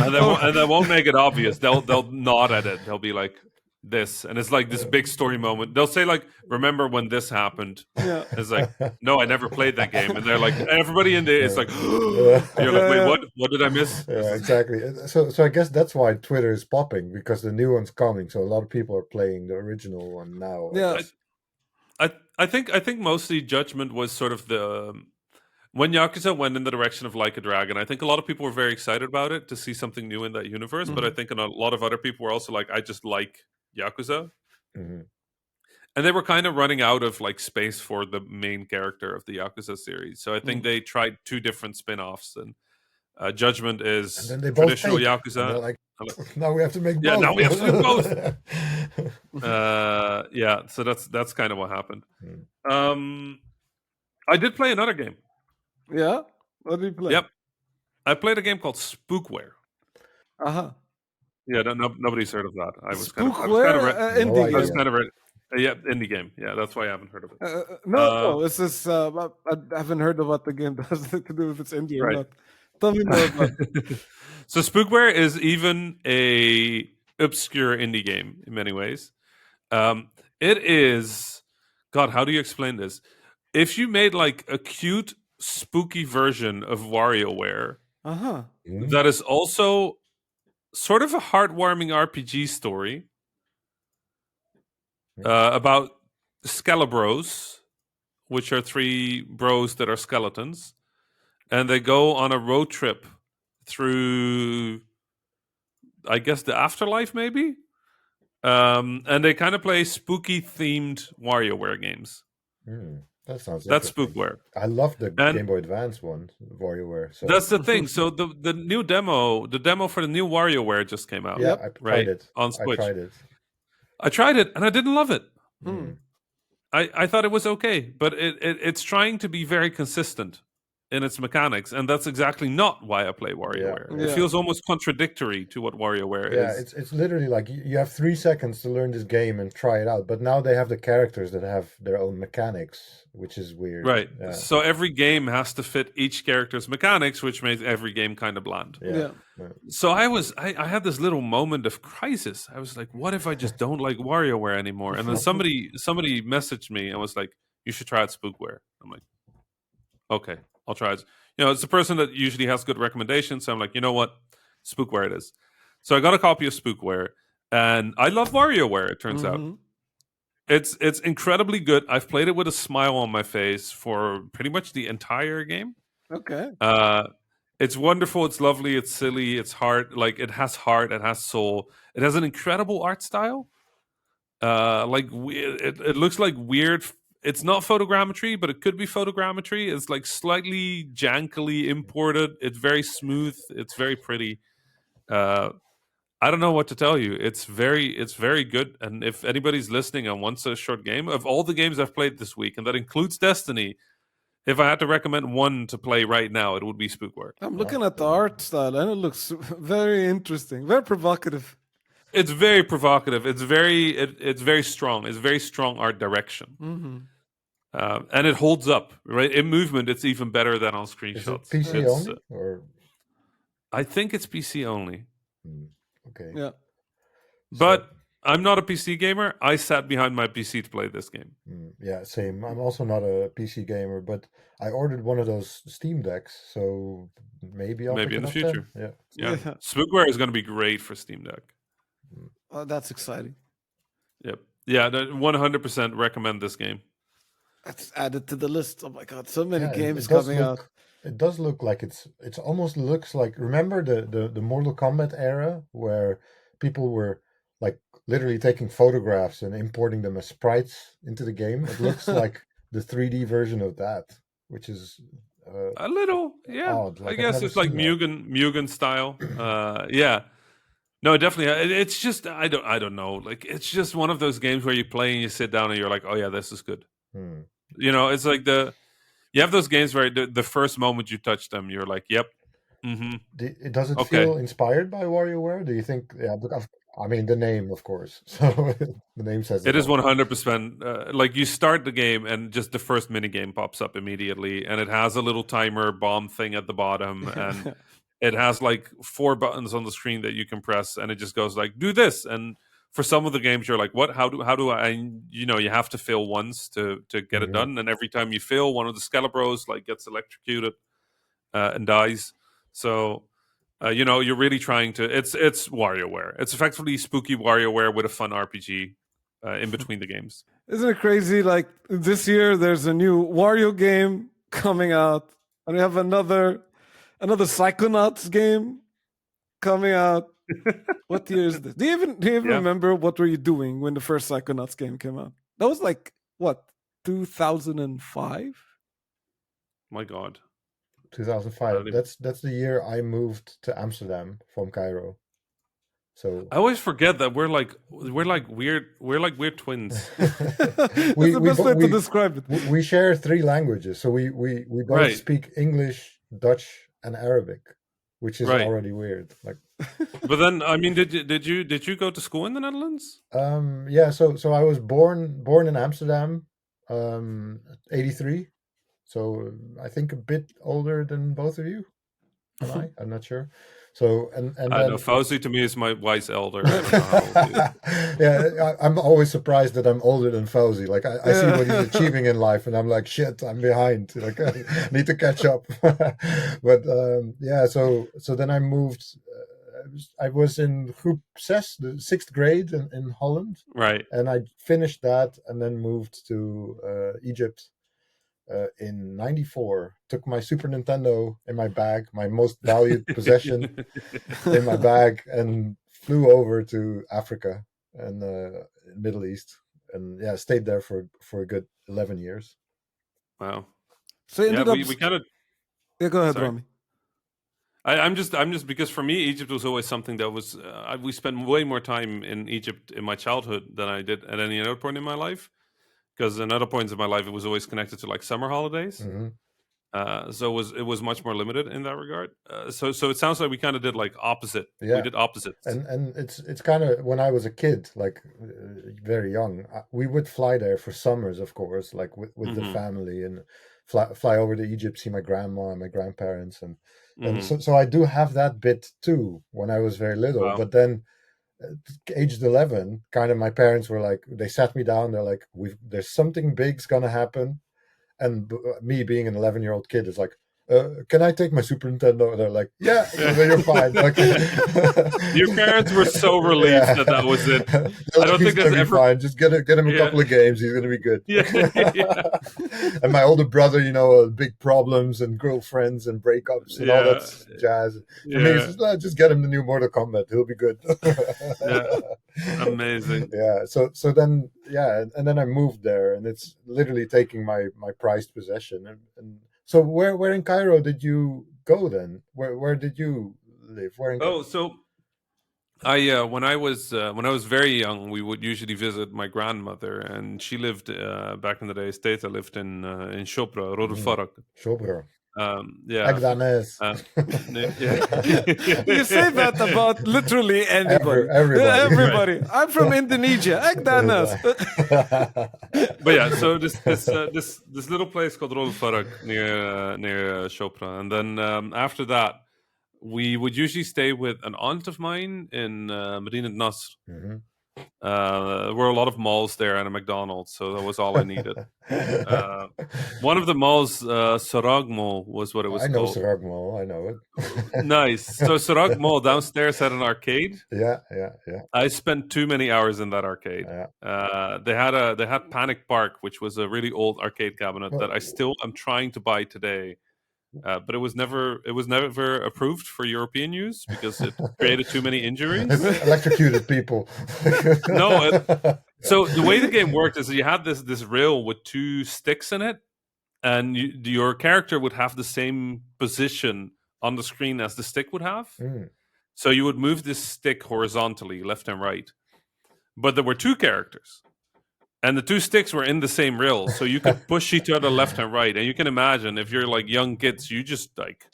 and they won't make it obvious. They'll nod at it. They'll be like this, and it's like this big story moment. They'll say like, "Remember when this happened?" Yeah. It's like, "No, I never played that game," and they're like, everybody in there is like, Yeah. "You're like, wait, Yeah. what did I miss?" Yeah, exactly. So I guess that's why Twitter is popping, because the new one's coming. So a lot of people are playing the original one now. Yeah. I think mostly Judgment was sort of the when Yakuza went in the direction of Like a Dragon. I think a lot of people were very excited about it to see something new in that universe. But I think a lot of other people were also like, I just like Yakuza. Mhm. And they were kind of running out of like space for the main character of the Yakuza series. So I think they tried 2 different spin-offs, and Judgment And is then they both traditional take. And Yakuza. they're like, now we have to make Yeah, both. now we have to do both. Yeah, so that's kind of what happened. I did play another game. Yeah. What did you play? Yep, I played a game called Spookware. Yeah, nobody's heard of that. I was Spookware, indie No game. idea. Yeah, indie game. Yeah, that's why I haven't heard of it. No, it's just I haven't heard of what the game does to do with its indie or Right. not. Tell me more about it. So Spookware is even a obscure indie game in many ways. It is, God, how do you explain this? If you made like a cute, spooky version of WarioWare that is also sort of a heartwarming RPG story about Skelebros, which are 3 bros that are skeletons, and they go on a road trip through, I guess, the afterlife, maybe. And they kind of play spooky themed WarioWare games. That sounds. That's interesting. Spookware. I love the And- Game Boy Advance one, WarioWare. So That's the thing. So the new demo, the demo for the new WarioWare just came out. yeah, I tried right, it on Switch. I tried it. I tried it and I didn't love it. Hmm. I thought it was okay, but it's trying to be very consistent in its mechanics, and that's exactly not why I play WarioWare. Yeah. It feels almost contradictory to what WarioWare Yeah, is. it's literally like you have 3 seconds to learn this game and try it out. But now they have the characters that have their own mechanics, which is weird. Right. Yeah. So every game has to fit each character's mechanics, which makes every game kind of bland. Yeah. So I had this little moment of crisis. I was like, what if I just don't like WarioWare anymore? And then somebody messaged me and was like, you should try out Spookware. I'm like, okay, I'll try it. You know, it's a person that usually has good recommendations. So I'm like, you know what? Spookware it is. So I got a copy of Spookware, and I love WarioWare, it turns out. It's incredibly good. I've played it with a smile on my face for pretty much the entire game. Okay. It's wonderful. It's lovely. It's silly. It's heart. Like, it has heart. It has soul. It has an incredible art style. It looks like weird. It's not photogrammetry, but it could be photogrammetry. It's like slightly jankily imported. It's very smooth. It's very pretty. I don't know what to tell you. It's very good. And if anybody's listening and wants a short game, of all the games I've played this week, and that includes Destiny, if I had to recommend one to play right now, it would be Spookware. I'm looking at the art style, and it looks very interesting, very provocative. It's very provocative. It's very strong. It's very strong art direction, and it holds up. Right in movement, it's even better than on Is it screenshots. PC only or? I think it's PC only. Okay. Yeah. But I'm not a PC gamer. I sat behind my PC to play this game. Yeah, same. I'm also not a PC gamer, but I ordered one of those Steam decks, so maybe I'll pick Maybe in it the up future. then. Yeah. Yeah. Spookware is going to be great for Steam Deck. Oh, that's exciting. Yep. Yeah, 100% recommend this game. That's added to the list. Oh my god, so many Yeah, games does coming out. It does look like it's almost looks like, remember the Mortal Kombat era where people were like literally taking photographs and importing them as sprites into the game? It looks like the 3D version of that, which is A little, yeah. odd. I I've guess never it's like seen that. Mugen style. Yeah. No, definitely. It's just I don't know. Like, it's just one of those games where you play and you sit down and you're like, oh yeah, this is good. You know, it's like You have those games where the first moment you touch them, you're like, "Yep, mm-hmm, Does it okay." feel inspired by WarioWare? Do you think? Yeah, I mean the name, of course. So the name says It it is all. 100%. Like you start the game and just the first mini game pops up immediately, and it has a little timer bomb thing at the bottom, and it has like 4 buttons on the screen that you can press, and it just goes like, "Do this." And for some of the games, you're like, "What? How do I?" And, you have to fail once to get it Hmm. done, and every time you fail, one of the Skelebros like gets electrocuted and dies. So. You're really trying to. It's WarioWare. It's effectively spooky WarioWare with a fun RPG in between the games. Isn't it crazy? Like this year, there's a new Wario game coming out, and we have another Psychonauts game coming out. What year is this? Do you even Yeah, remember what were you doing when the first Psychonauts game came out? That was like what, 2005? my God. 2005. I That's the year I moved to Amsterdam from Cairo. So always forget that we're like weird twins. That's we the we best bo- way to describe it. we share three languages. So we both Right, speak English, Dutch, and Arabic, which is right. already weird. Like But then, I mean, did you go to school in the Netherlands? yeah. So I was born in Amsterdam, 83. So I think a bit older than both of you. Am I? I'm not sure. So and I know then Fauzi to me is my wise elder. I don't know how old he is. yeah, I'm always surprised that I'm older than Fauzi. Like I see what he's Yeah. achieving in life, and I'm like, shit, I'm behind. Like I need to catch up. But yeah, so then I moved. I was in groep 6, the sixth grade in Holland, Right. and I finished that, and then moved to Egypt in '94. Took my Super Nintendo in my bag, my most valued possession in my bag, and flew over to Africa and Middle East, and yeah, stayed there for a good 11 years. Wow. So you Yeah, ended up. we kind of. Yeah, go ahead, Sorry. Rami. I'm just because for me Egypt was always something that was we spent way more time in Egypt in my childhood than I did at any other point in my life, because in other points of my life it was always connected to like summer holidays. Hmm. So it was much more limited in that regard. So it sounds like we kind of did like opposite. We Yeah, did opposites. and it's kind of when I was a kid, like very young, we would fly there for summers, of course, like with the Hmm. family, and fly over to Egypt, see my grandma and my grandparents, and Hmm. so I do have that bit too when I was very little. Wow. But then aged 11, kind of my parents were like, they sat me down, they're like, there's something big's gonna happen, and me being an 11-year-old kid is like, can I take my Super Nintendo? And they're like, yeah, Yeah. you're fine. Like, Your parents were so relieved that yeah, that was it. they're I like, don't he's think gonna there's be ever. fine. Just get him a Yeah. couple of games. He's gonna be good. Yeah. Yeah. And my older brother, big problems and girlfriends and breakups and all that Yeah. jazz. For me, it's Yeah. just, just get him the new Mortal Kombat. He'll be good. Yeah. Amazing. Yeah. So then yeah, and then I moved there, and it's literally taking my prized possession. And so where in Cairo did you go then? Where did you live? Where in Oh, so when I was very young, we would usually visit my grandmother, and she lived back in the day. States. I lived in Shopra, Rod al mm, Farak. Shobra? Yeah. Agdanes. Um, yeah. You say that about literally anybody. Everybody. Right. Everybody. I'm from Indonesia. Agdanas. But yeah, so this little place called Rod al Farak near Shopra, and then after that, we would usually stay with an aunt of mine in Medina Nasr. Mhm. There were a lot of malls there and a McDonald's, so that was all I needed. Uh, One of the malls, Sarag Mall, was what it was I know called. Saragmo. I know it. Nice. So Sarag Mall downstairs had an arcade. Yeah, yeah, yeah, I spent too many hours in that arcade. yeah. They had Panic Park, which was a really old arcade cabinet that I Well, still am trying to buy today. But it was never approved for European use because it created too many injuries. it electrocuted people. No, so the way the game worked is you had this rail with two sticks in it, and your character would have the same position on the screen as the stick would have. Mm, So you would move this stick horizontally, left and right. But there were two characters. and the two sticks were in the same rails, so you could push each other left and right. And you can imagine if you're like young kids, you just like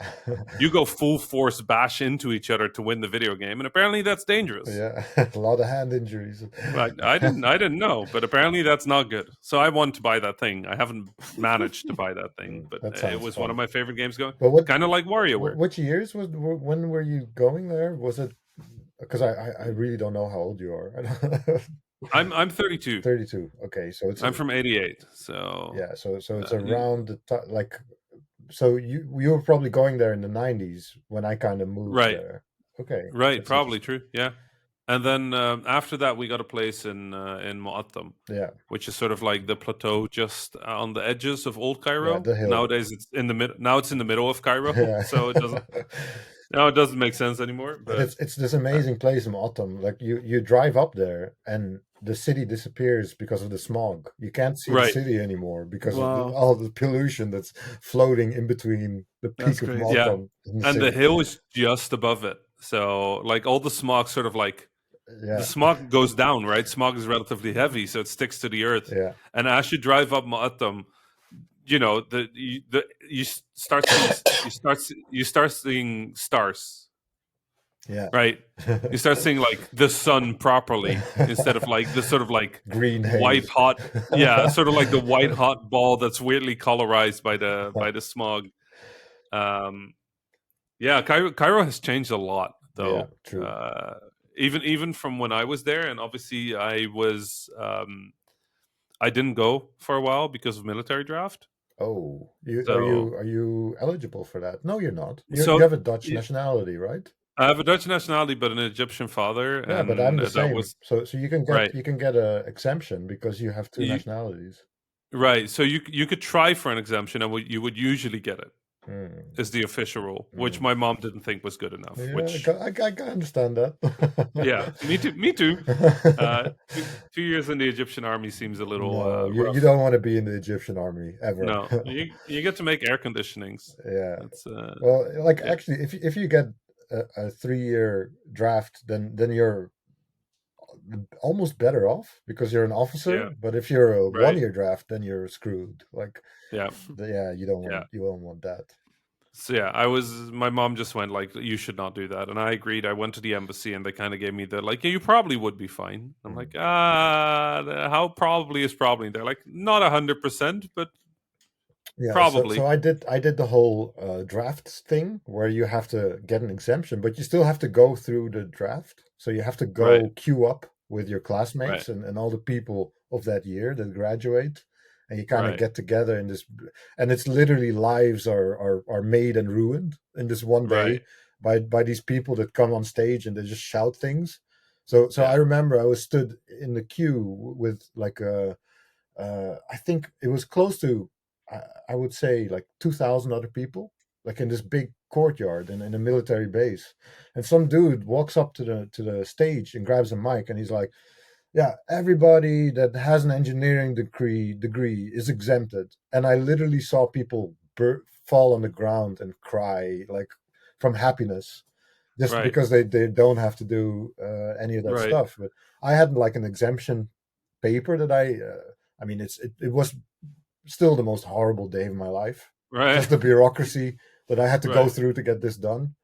you go full force bash into each other to win the video game, and apparently that's dangerous. Yeah, a lot of hand injuries. I didn't know, but apparently that's not good. So I want to buy that thing. I haven't managed to buy that thing, but That it sounds was fun. one of my favorite games going. But what Kind of like WarioWare. which years when were you going there? Was it because I really don't know how old you are. I'm 32. 32. Okay, so it's I'm from 88. So yeah, so it's uh, around the like so you were probably going there in the 90s when I kind of moved right, there. Okay, right, that's probably interesting. true. Yeah, and then after that we got a place in Mu'attam, Yeah, which is sort of like the plateau just on the edges of old yeah, Cairo. the hill. Nowadays it's in the middle. Now it's in the middle of Cairo, Yeah. so it doesn't. Now it doesn't make sense anymore. But But it's this amazing place in autumn. Like you drive up there and the city disappears because of the smog. You can't see the right, city anymore because of Wow, all the pollution that's floating in between the that's peak of crazy. yeah, autumn in the and the city. hill is just above it. So like all the smog sort of like the Yeah, smog goes down, right? Smog is relatively heavy, so it sticks to the earth. yeah, And as you drive up Mu'attam, you know you start seeing stars, yeah. right? You start seeing like the sun properly instead of like the sort of like Green white haze. hot, yeah, sort of like the white hot ball that's weirdly colorized by the smog. Um, yeah, Cairo has changed a lot Yeah, though. true. Uh, even from when I was there, and obviously I didn't go for a while because of military draft. Oh, So are you eligible for that? No, you're not. You so have a Dutch y- nationality, right? I have a Dutch nationality, but an Egyptian father, Yeah, but I'm and the that same. was So right. you can get a exemption because you have two You, nationalities. right. So you could try for an exemption, and you would usually get it. Mm, Is the official rule, which mm. my mom didn't think was good enough. Yeah, Which I can understand that. yeah, me too. Me too. Uh, 2 years in the Egyptian army seems a little No, you rough. don't want to be in the Egyptian army ever. No, you get to make air conditionings. Yeah. That's Well, like yeah, actually, if you get a 3 year draft, then you're almost better off because you're an yeah, officer. But if you're a right, 1 year draft, then you're screwed. Like, yeah, yeah, yeah. you don't want that. So yeah, my mom just went like, you should not do that, and I agreed. I went to the embassy, and they kind of gave me the like, yeah, you probably would be fine. I'm Mm. like, how probably is probably? They're like, not 100%, but Yeah, so probably. I did the whole draft thing where you have to get an exemption, but you still have to go through the draft. So you have to Right, go queue up with your right, classmates and all the people of that year that graduate, and you kind of right, get together in this, and it's literally lives are made and ruined in this one right. day by these people that come on stage and they just shout things. So I Yeah, remember I was stood in the queue with like a I think it was close to, I would say, like 2,000 other people, like in this big courtyard in a military base. And some dude walks up to the stage and grabs a mic, and he's like, "Yeah, everybody that has an engineering degree is exempted." And I literally saw people fall on the ground and cry like from happiness, just right, because they don't have to do any of that right, stuff. But I had like an exemption paper that I mean, it was still the most horrible day of my life. right, Just the bureaucracy that I had to go right. through to get this done.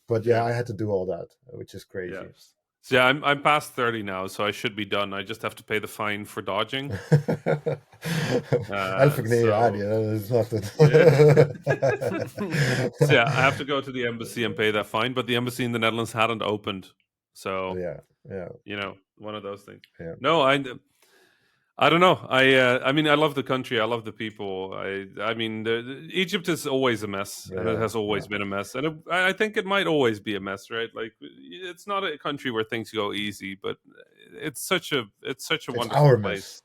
But yeah, Yeah, I had to do all that, which is yeah. crazy. So yeah, I'm past 30 now, so I should be done. I just have to pay the fine for dodging. 11 jaar, So yeah, that is nothing. yeah. So yeah, I have to go to the embassy and pay that fine, but the embassy in the Netherlands hadn't opened. So, Yeah, yeah, one of those things. yeah, No, I don't know. I mean, I love the country. I love the people. I mean, Egypt is always a mess, and it yeah, has yeah. always been a mess, and I think it might always be a mess, right? Like, it's not a country where things go easy, but it's such a It's wonderful our mess. place.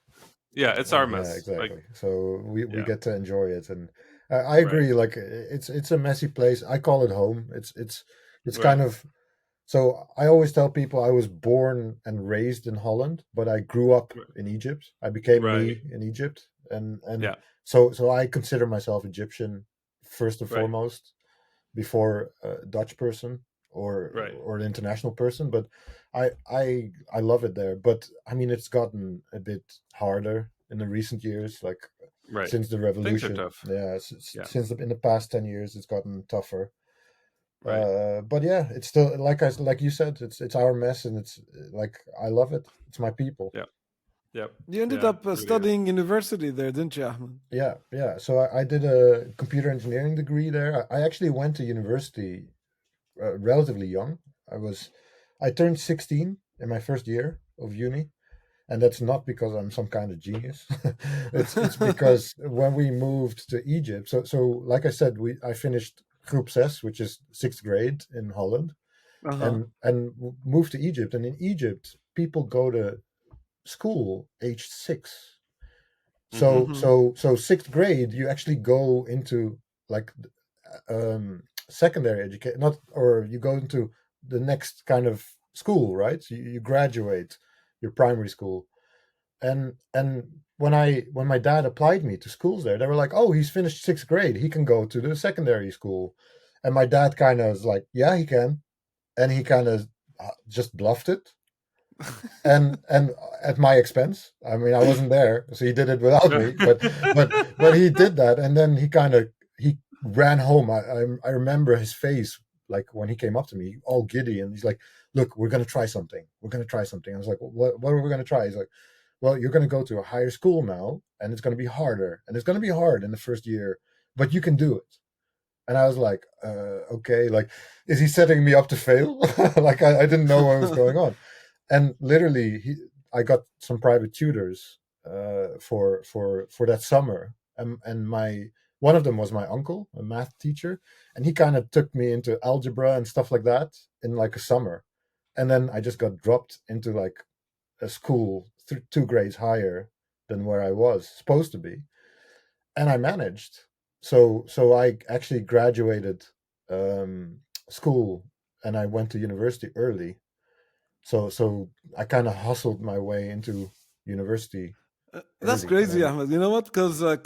Yeah, it's our Yeah, mess. Like, exactly. So we yeah, get to enjoy it, and I right, agree. Like it's a messy place. I call it home. It's right, kind of. So I always tell people I was born and raised in Holland, but I grew up in Egypt. I became right, me in Egypt, and yeah, so I consider myself Egyptian first and right, foremost before a Dutch person. Right. or an international person, but I love it there. But I mean, it's gotten a bit harder in the recent years, like Right. since the Things are revolution. tough. Yeah, Yeah. since in the past 10 years, it's gotten tougher. Right. But yeah, it's still like you said, it's our mess, and it's like I love it. It's my people. Yeah. Yep. You ended Yeah. up Really is. studying university there, didn't you, Ahmed? Yeah, yeah. So I did a computer engineering degree there. I actually went to university relatively young. I turned 16 in my first year of uni, and that's not because I'm some kind of genius. It's because when we moved to Egypt. So like I said, I finished Groep 6, which is sixth grade in Holland, Uh-huh. and moved to Egypt. And in Egypt, people go to school aged 6. So Mm-hmm. Hmm. so sixth grade, you actually go into like secondary education, not or you go into the next kind of school, right? So you graduate your primary school, and when my dad applied me to schools there, they were like, "Oh, he's finished sixth grade. He can go to the secondary school." And my dad kind of was like, "Yeah, he can," and he kind of just bluffed it, and at my expense. I mean, I wasn't there, so he did it without me. But he did that, and then he ran home. I remember his face, like when he came up to me, all giddy, and he's like, "Look, we're gonna try something. We're gonna try something." I was like, What are we gonna try?" He's like, "Well, you're gonna go to a higher school now, and it's gonna be harder, and it's gonna be hard in the first year, but you can do it." And I was like, "Okay, like, is he setting me up to fail?" Like I didn't know what was going on. And literally, I got some private tutors for that summer, and my one of them was my uncle, a math teacher, and he kind of took me into algebra and stuff like that in like a summer, and then I just got dropped into like a school 2 grades higher than where I was supposed to be, and I managed. So I actually graduated school, and I went to university early. So I kind of hustled my way into university That's early. crazy, Ahmed. You know what? Because like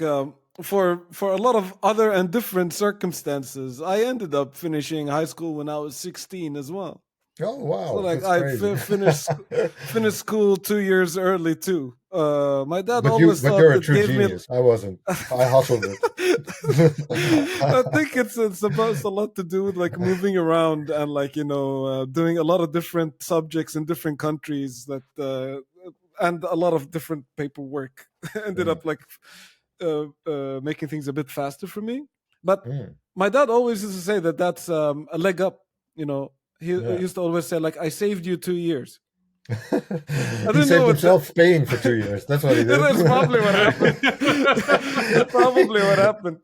for a lot of other and different circumstances, I ended up finishing high school when I was 16 as well. Oh So wow, like that's I crazy. finished school 2 years early too. My dad but always but thought you're a it true gave me. genius. I wasn't. I hustled it. I think it's supposed a lot to do with like moving around and like doing a lot of different subjects in different countries that and a lot of different paperwork ended Mm, up like making things a bit faster for me. But mm, my dad always used to say that that's a leg up. You know, he yeah. used to always say like, "I saved you 2 years." I He didn't know saved what the, himself paying for 2 years. That's what he did. that's probably what happened. Probably what happened.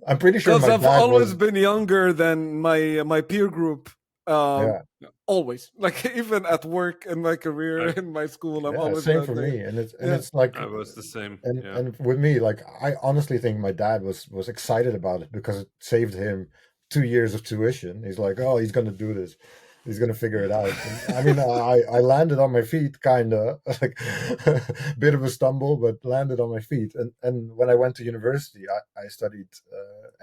I'm pretty sure Because my I've dad always was. been younger than my peer group. Um, Yeah, always, like even at work, in my career, I in my school, I'm yeah, always same that for thing. me. And Yeah, it's like, I was the same. and Yeah. and with me, like I honestly think my dad was excited about it because it saved him 2 years of tuition. He's like, oh, he's gonna do this. He's gonna figure it out. And, I mean, I landed on my feet, kind of like bit of a stumble, but landed on my feet. And when I went to university, I studied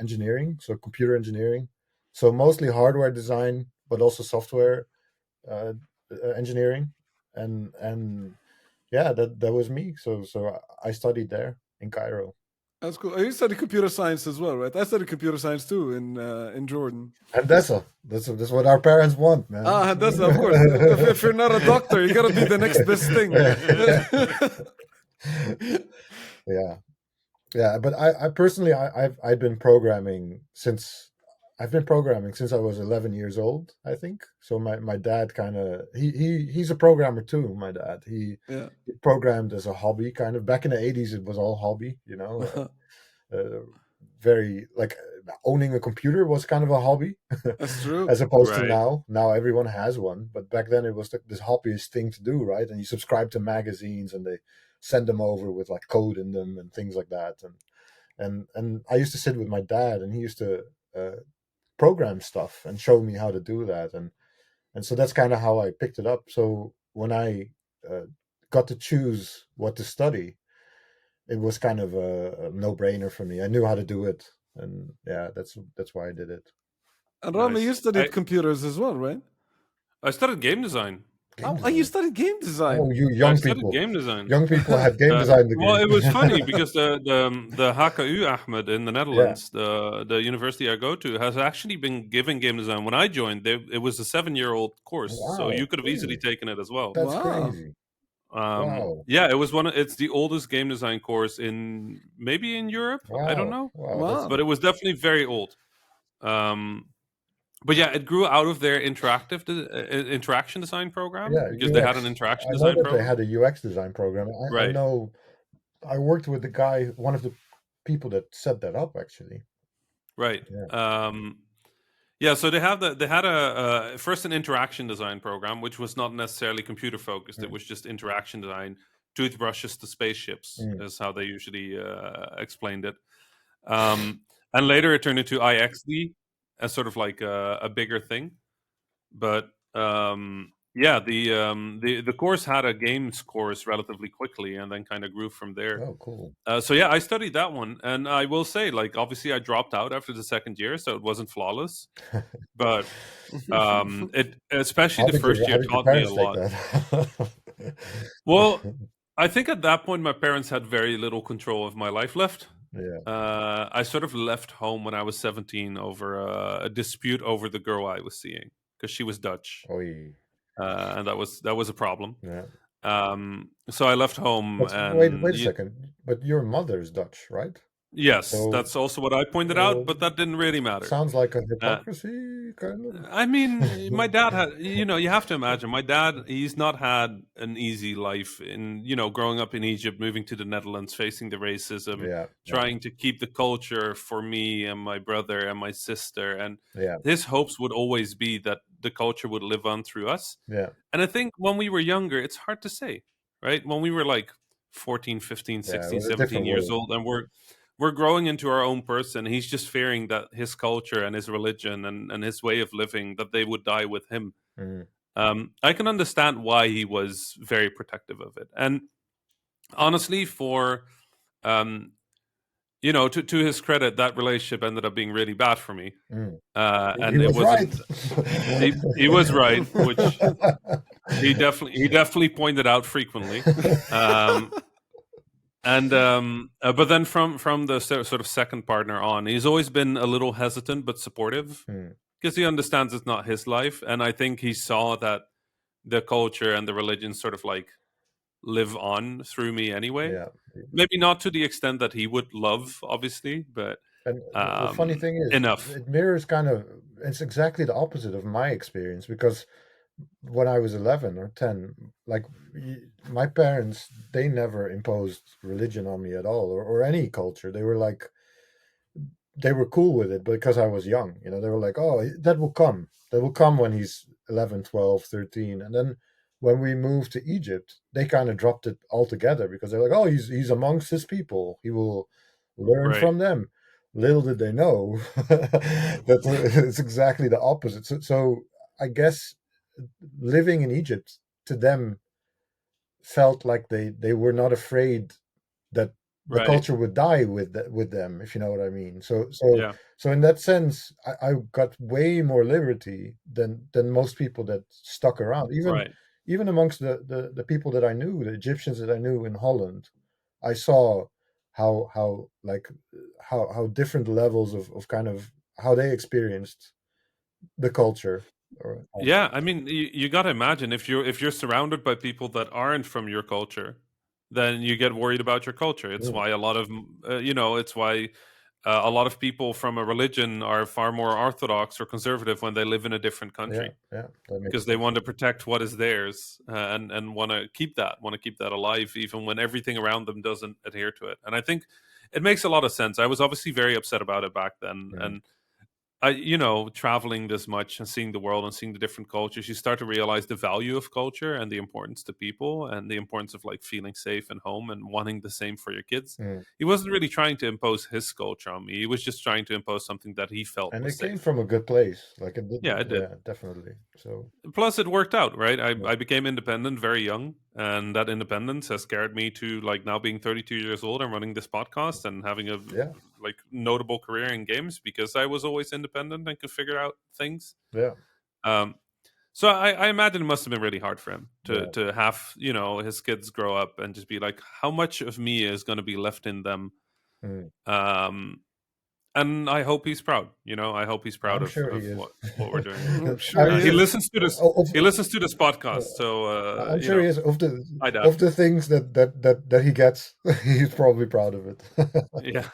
engineering, so computer engineering, so mostly hardware design, but also software uh, engineering, and yeah, that was me. So I studied there in Cairo. that's cool. You studied computer science as well, right? I studied computer science too in Jordan. And that's what our parents want, man. Ah, that's of course. If you're not a doctor, you gotta be the next best thing. Yeah, yeah. But I personally, I've been programming since I was 11 years old, I think. So my dad kind of he's a programmer too. My dad Yeah, he programmed as a hobby, kind of. Back in the 80s, it was all hobby, you know. Uh, very like owning a computer was kind of a hobby, that's true. as opposed to Right. now everyone has one. But back then it was this hobbyist thing to do, right? And you subscribe to magazines, and they send them over with like code in them and things like that. And I used to sit with my dad, and he used to uh, program stuff and show me how to do that. And so that's kind of how I picked it up. So when I uh, got to choose what to study, it was kind of a no brainer for me. I knew how to do it, and yeah, that's why I did it. And Rami, you Nice. studied computers as well, right? I studied game design. Game Oh, you design. studied game design. Oh, you I young studied people. game design. Young people had game design degree. Well, it was funny because the HKU Ahmed in the Netherlands, the university I go to, has actually been giving game design. When I joined, it was a 7-year-old course, so Wow, you could have easily really? taken it as well. That's Wow. crazy. Wow. Yeah, it was it's the oldest game design course maybe in Europe. I don't know, Wow. but it was definitely very old. But yeah, it grew out of their interaction design program because they had an interaction I know design that program. they had a UX design program. I Right. know. I worked with the guy, one of the people that set that up, actually. Right. Yeah. Yeah. So they had a first an interaction design program, which was not necessarily computer focused. It was just interaction design, toothbrushes to spaceships, is how they usually explained it. And later it turned into IXD as sort of like a bigger thing. But yeah, the course had a games course relatively quickly, and then kind of grew from there. Oh, cool. So yeah, I studied that one, and I will say, like, obviously, I dropped out after the second year, so it wasn't flawless. But it, especially the first year, How did your taught me a parents take lot. that? Well, I think at that point, my parents had very little control of my life left. Yeah. I sort of left home when I was 17 over a dispute over the girl I was seeing because she was Dutch, Oy. and that was a problem. Yeah. So I left home. But And wait a second. But your mother's Dutch, right? Yes, So- that's also what I pointed out, but that didn't really matter. Sounds like a hypocrisy, kind of. I mean, my dad had, you have to imagine, my dad, he's not had an easy life in, growing up in Egypt, moving to the Netherlands, facing the racism, Yeah. trying to keep the culture for me and my brother and my sister. And Yeah. his hopes would always be that the culture would live on through us. Yeah. And I think when we were younger, it's hard to say, right? When we were like 14, 15, Yeah, it 16, was a 17 different years world. old, and we're growing into our own person. He's just fearing that his culture and his religion and his way of living, that they would die with him. I can understand why he was very protective of it. And honestly, to his credit, that relationship ended up being really bad for me. And He it was wasn't. right. He was right, which he definitely pointed out frequently. But then from the sort of second partner on, he's always been a little hesitant but supportive because he understands it's not his life, and I think he saw that the culture and the religion sort of like live on through me anyway. Yeah. Maybe not to the extent that he would love, obviously, but And the funny thing is, enough. it mirrors it's exactly the opposite of my experience, because when I was 11 or 10, like my parents, they never imposed religion on me at all, or any culture. They were like, they were cool with it because I was young. They were like, oh, that will come. That will come when he's 11, 12, 13. And then when we moved to Egypt, they kind of dropped it altogether because they're like, oh, he's amongst his people. He will learn from them. Little did they know that it's exactly the opposite. So I guess living in Egypt to them felt like they were not afraid that the culture would die with them, if you know what I mean. So in that sense, I got way more liberty than most people that stuck around. Even amongst the people that I knew, the Egyptians that I knew in Holland, I saw how different levels of kind of how they experienced the culture. Yeah, I mean, you got to imagine if you're surrounded by people that aren't from your culture, then you get worried about your culture. It's why a lot of it's why a lot of people from a religion are far more orthodox or conservative when they live in a different country. Yeah, because they want to protect what is theirs and want to keep that alive, even when everything around them doesn't adhere to it. And I think it makes a lot of sense. I was obviously very upset about it back then, and traveling this much and seeing the world and seeing the different cultures, you start to realize the value of culture and the importance to people and the importance of like feeling safe and home and wanting the same for your kids. He wasn't really trying to impose his culture on me. He was just trying to impose something that he felt and was it came safe. from a good place. Like it did. Yeah, it did. Yeah, definitely. So plus it worked out, right? I became independent very young. and that independence has scared me to like now being 32 years old and running this podcast and having a like notable career in games because I was always independent and could figure out things. So I imagine it must have been really hard for him to have, you know, his kids grow up and just be like, how much of me is going to be left in them? And I hope he's proud. You know, I hope he's proud of what we're doing. I'm sure he listens to this. He listens to this podcast. So I'm sure he is. Of the things that he gets, he's probably proud of it. Yeah.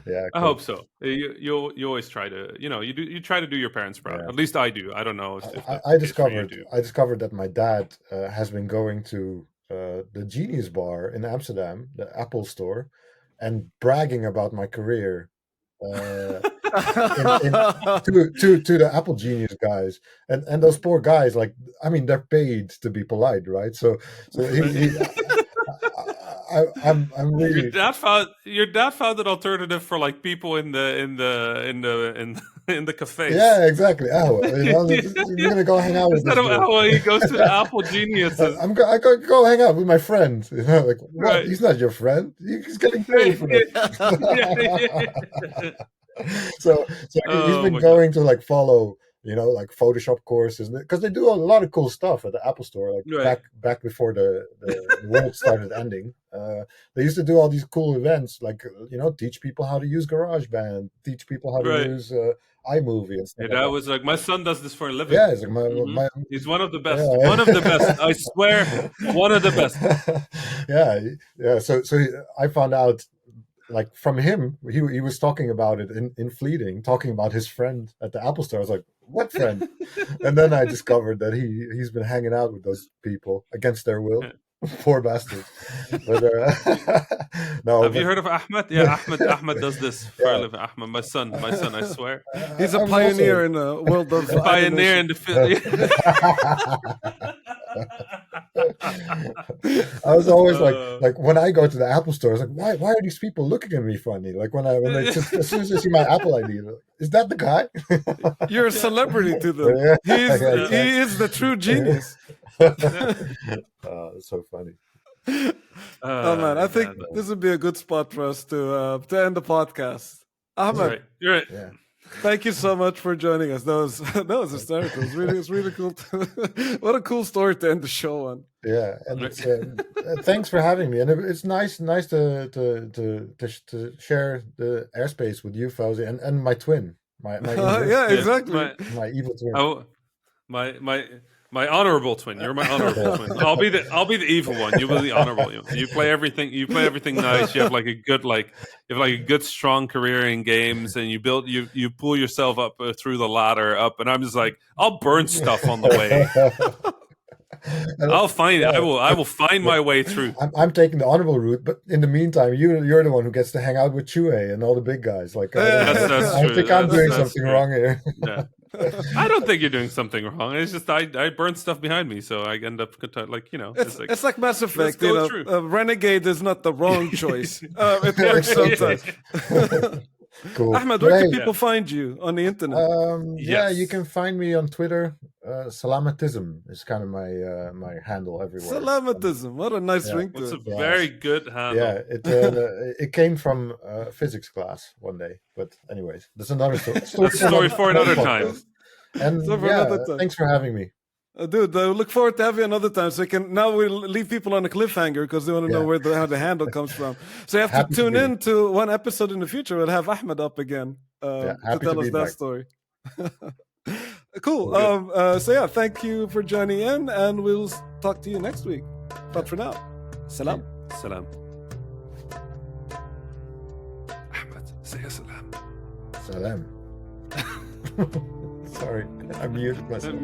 Cool. I hope so. You always try to, you know, you try to do your parents proud. At least I do. I don't know if I discovered that my dad has been going to the Genius Bar in Amsterdam, the Apple store, and bragging about my career. To the Apple Genius guys, and those poor guys, like, I mean, they're paid to be polite, right? So I'm really. Your dad found an alternative for like people in the cafes. Yeah, exactly. You're gonna go hang out with instead of Owl, he goes to Apple Geniuses. I go hang out with my friend. You know, like, what? Right. He's not your friend. He's getting paid for it. So he's been going to like follow, you know, like Photoshop courses, because they do a lot of cool stuff at the Apple store. Like back before the world started ending, they used to do all these cool events, like, you know, teach people how to use GarageBand, teach people how to use iMovie and stuff. That was like, my son does this for a living. Yeah, it's like he's one of the best. Yeah. One of the best. I swear, one of the best. Yeah. So I found out, like, from him, he was talking about it in fleeting, talking about his friend at the Apple store. I was like, what friend? And then I discovered that he's been hanging out with those people against their will. Poor bastard. But no. Have you heard of Ahmed? Yeah, Ahmed does this for a living. Ahmed, my son, I swear. He's a pioneer in the world of pioneer in the field. I was always like when I go to the Apple store, I was like, why are these people looking at me funny? Like when they as soon as they see my Apple ID, like, is that the guy? You're a celebrity to them. He is the true genius. It's so funny. Oh man, I think this would be a good spot for us to end the podcast. Ahmed, you're right. Yeah. Thank you so much for joining us. That was hysterical. It's really cool. What a cool story to end the show on. Yeah, and thanks for having me. And it's nice to share the airspace with you, Fauzi, and my twin. My yeah, exactly. My evil twin. My honorable twin. You're my honorable twin. I'll be the evil one. You will be the honorable one. You play everything nice. You have like a good strong career in games, and you pull yourself up through the ladder up. And I'm just like, I'll burn stuff on the way. I'll find it. I will find my way through. I'm taking the honorable route, but in the meantime, you're the one who gets to hang out with Chue and all the big guys. Like, I think I'm doing something wrong here. Yeah. I don't think you're doing something wrong. It's just I burn stuff behind me, so I end up like, you know. It's like Mass Effect. You know, Renegade is not the wrong choice. It works sometimes. Cool. Ahmed, where can people find you on the internet? You can find me on Twitter. Salamatism is kind of my handle everywhere. Salamatism, what a nice ring to it. It's a it. very good handle. Yeah, it came from physics class one day. But anyways, that's another story. That's a story for another time. And thanks for having me. Dude, I look forward to having you another time. So we'll leave people on a cliffhanger because they want to know how the handle comes from. So you have to tune in to one episode in the future. We'll have Ahmed up again to tell us that story. Cool. Thank you for joining in, and we'll talk to you next week. But for now, salam. Salam. Ahmed, say salam. Salam. Sorry, I muted myself.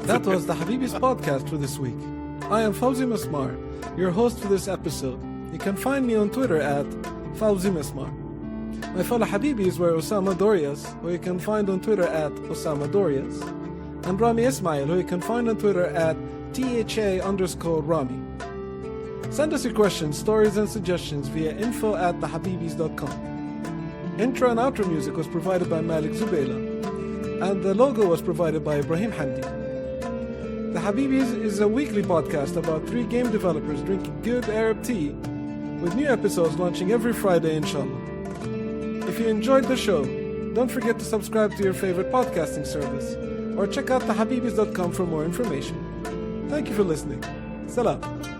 That was the Habibis podcast for this week. I am Fauzi Masmar, your host for this episode. You can find me on Twitter at Fauzi Masmar. My fellow Habibis were Osama Dorias, who you can find on Twitter at Osama Dorias, and Rami Ismail, who you can find on Twitter at THA_Rami. Send us your questions, stories, and suggestions via info@thehabibis.com. Intro and outro music was provided by Malik Zubayla, and the logo was provided by Ibrahim Hamdi. The Habibis is a weekly podcast about 3 game developers drinking good Arab tea, with new episodes launching every Friday, inshallah. If you enjoyed the show, don't forget to subscribe to your favorite podcasting service, or check out thehabibis.com for more information. Thank you for listening. Salam.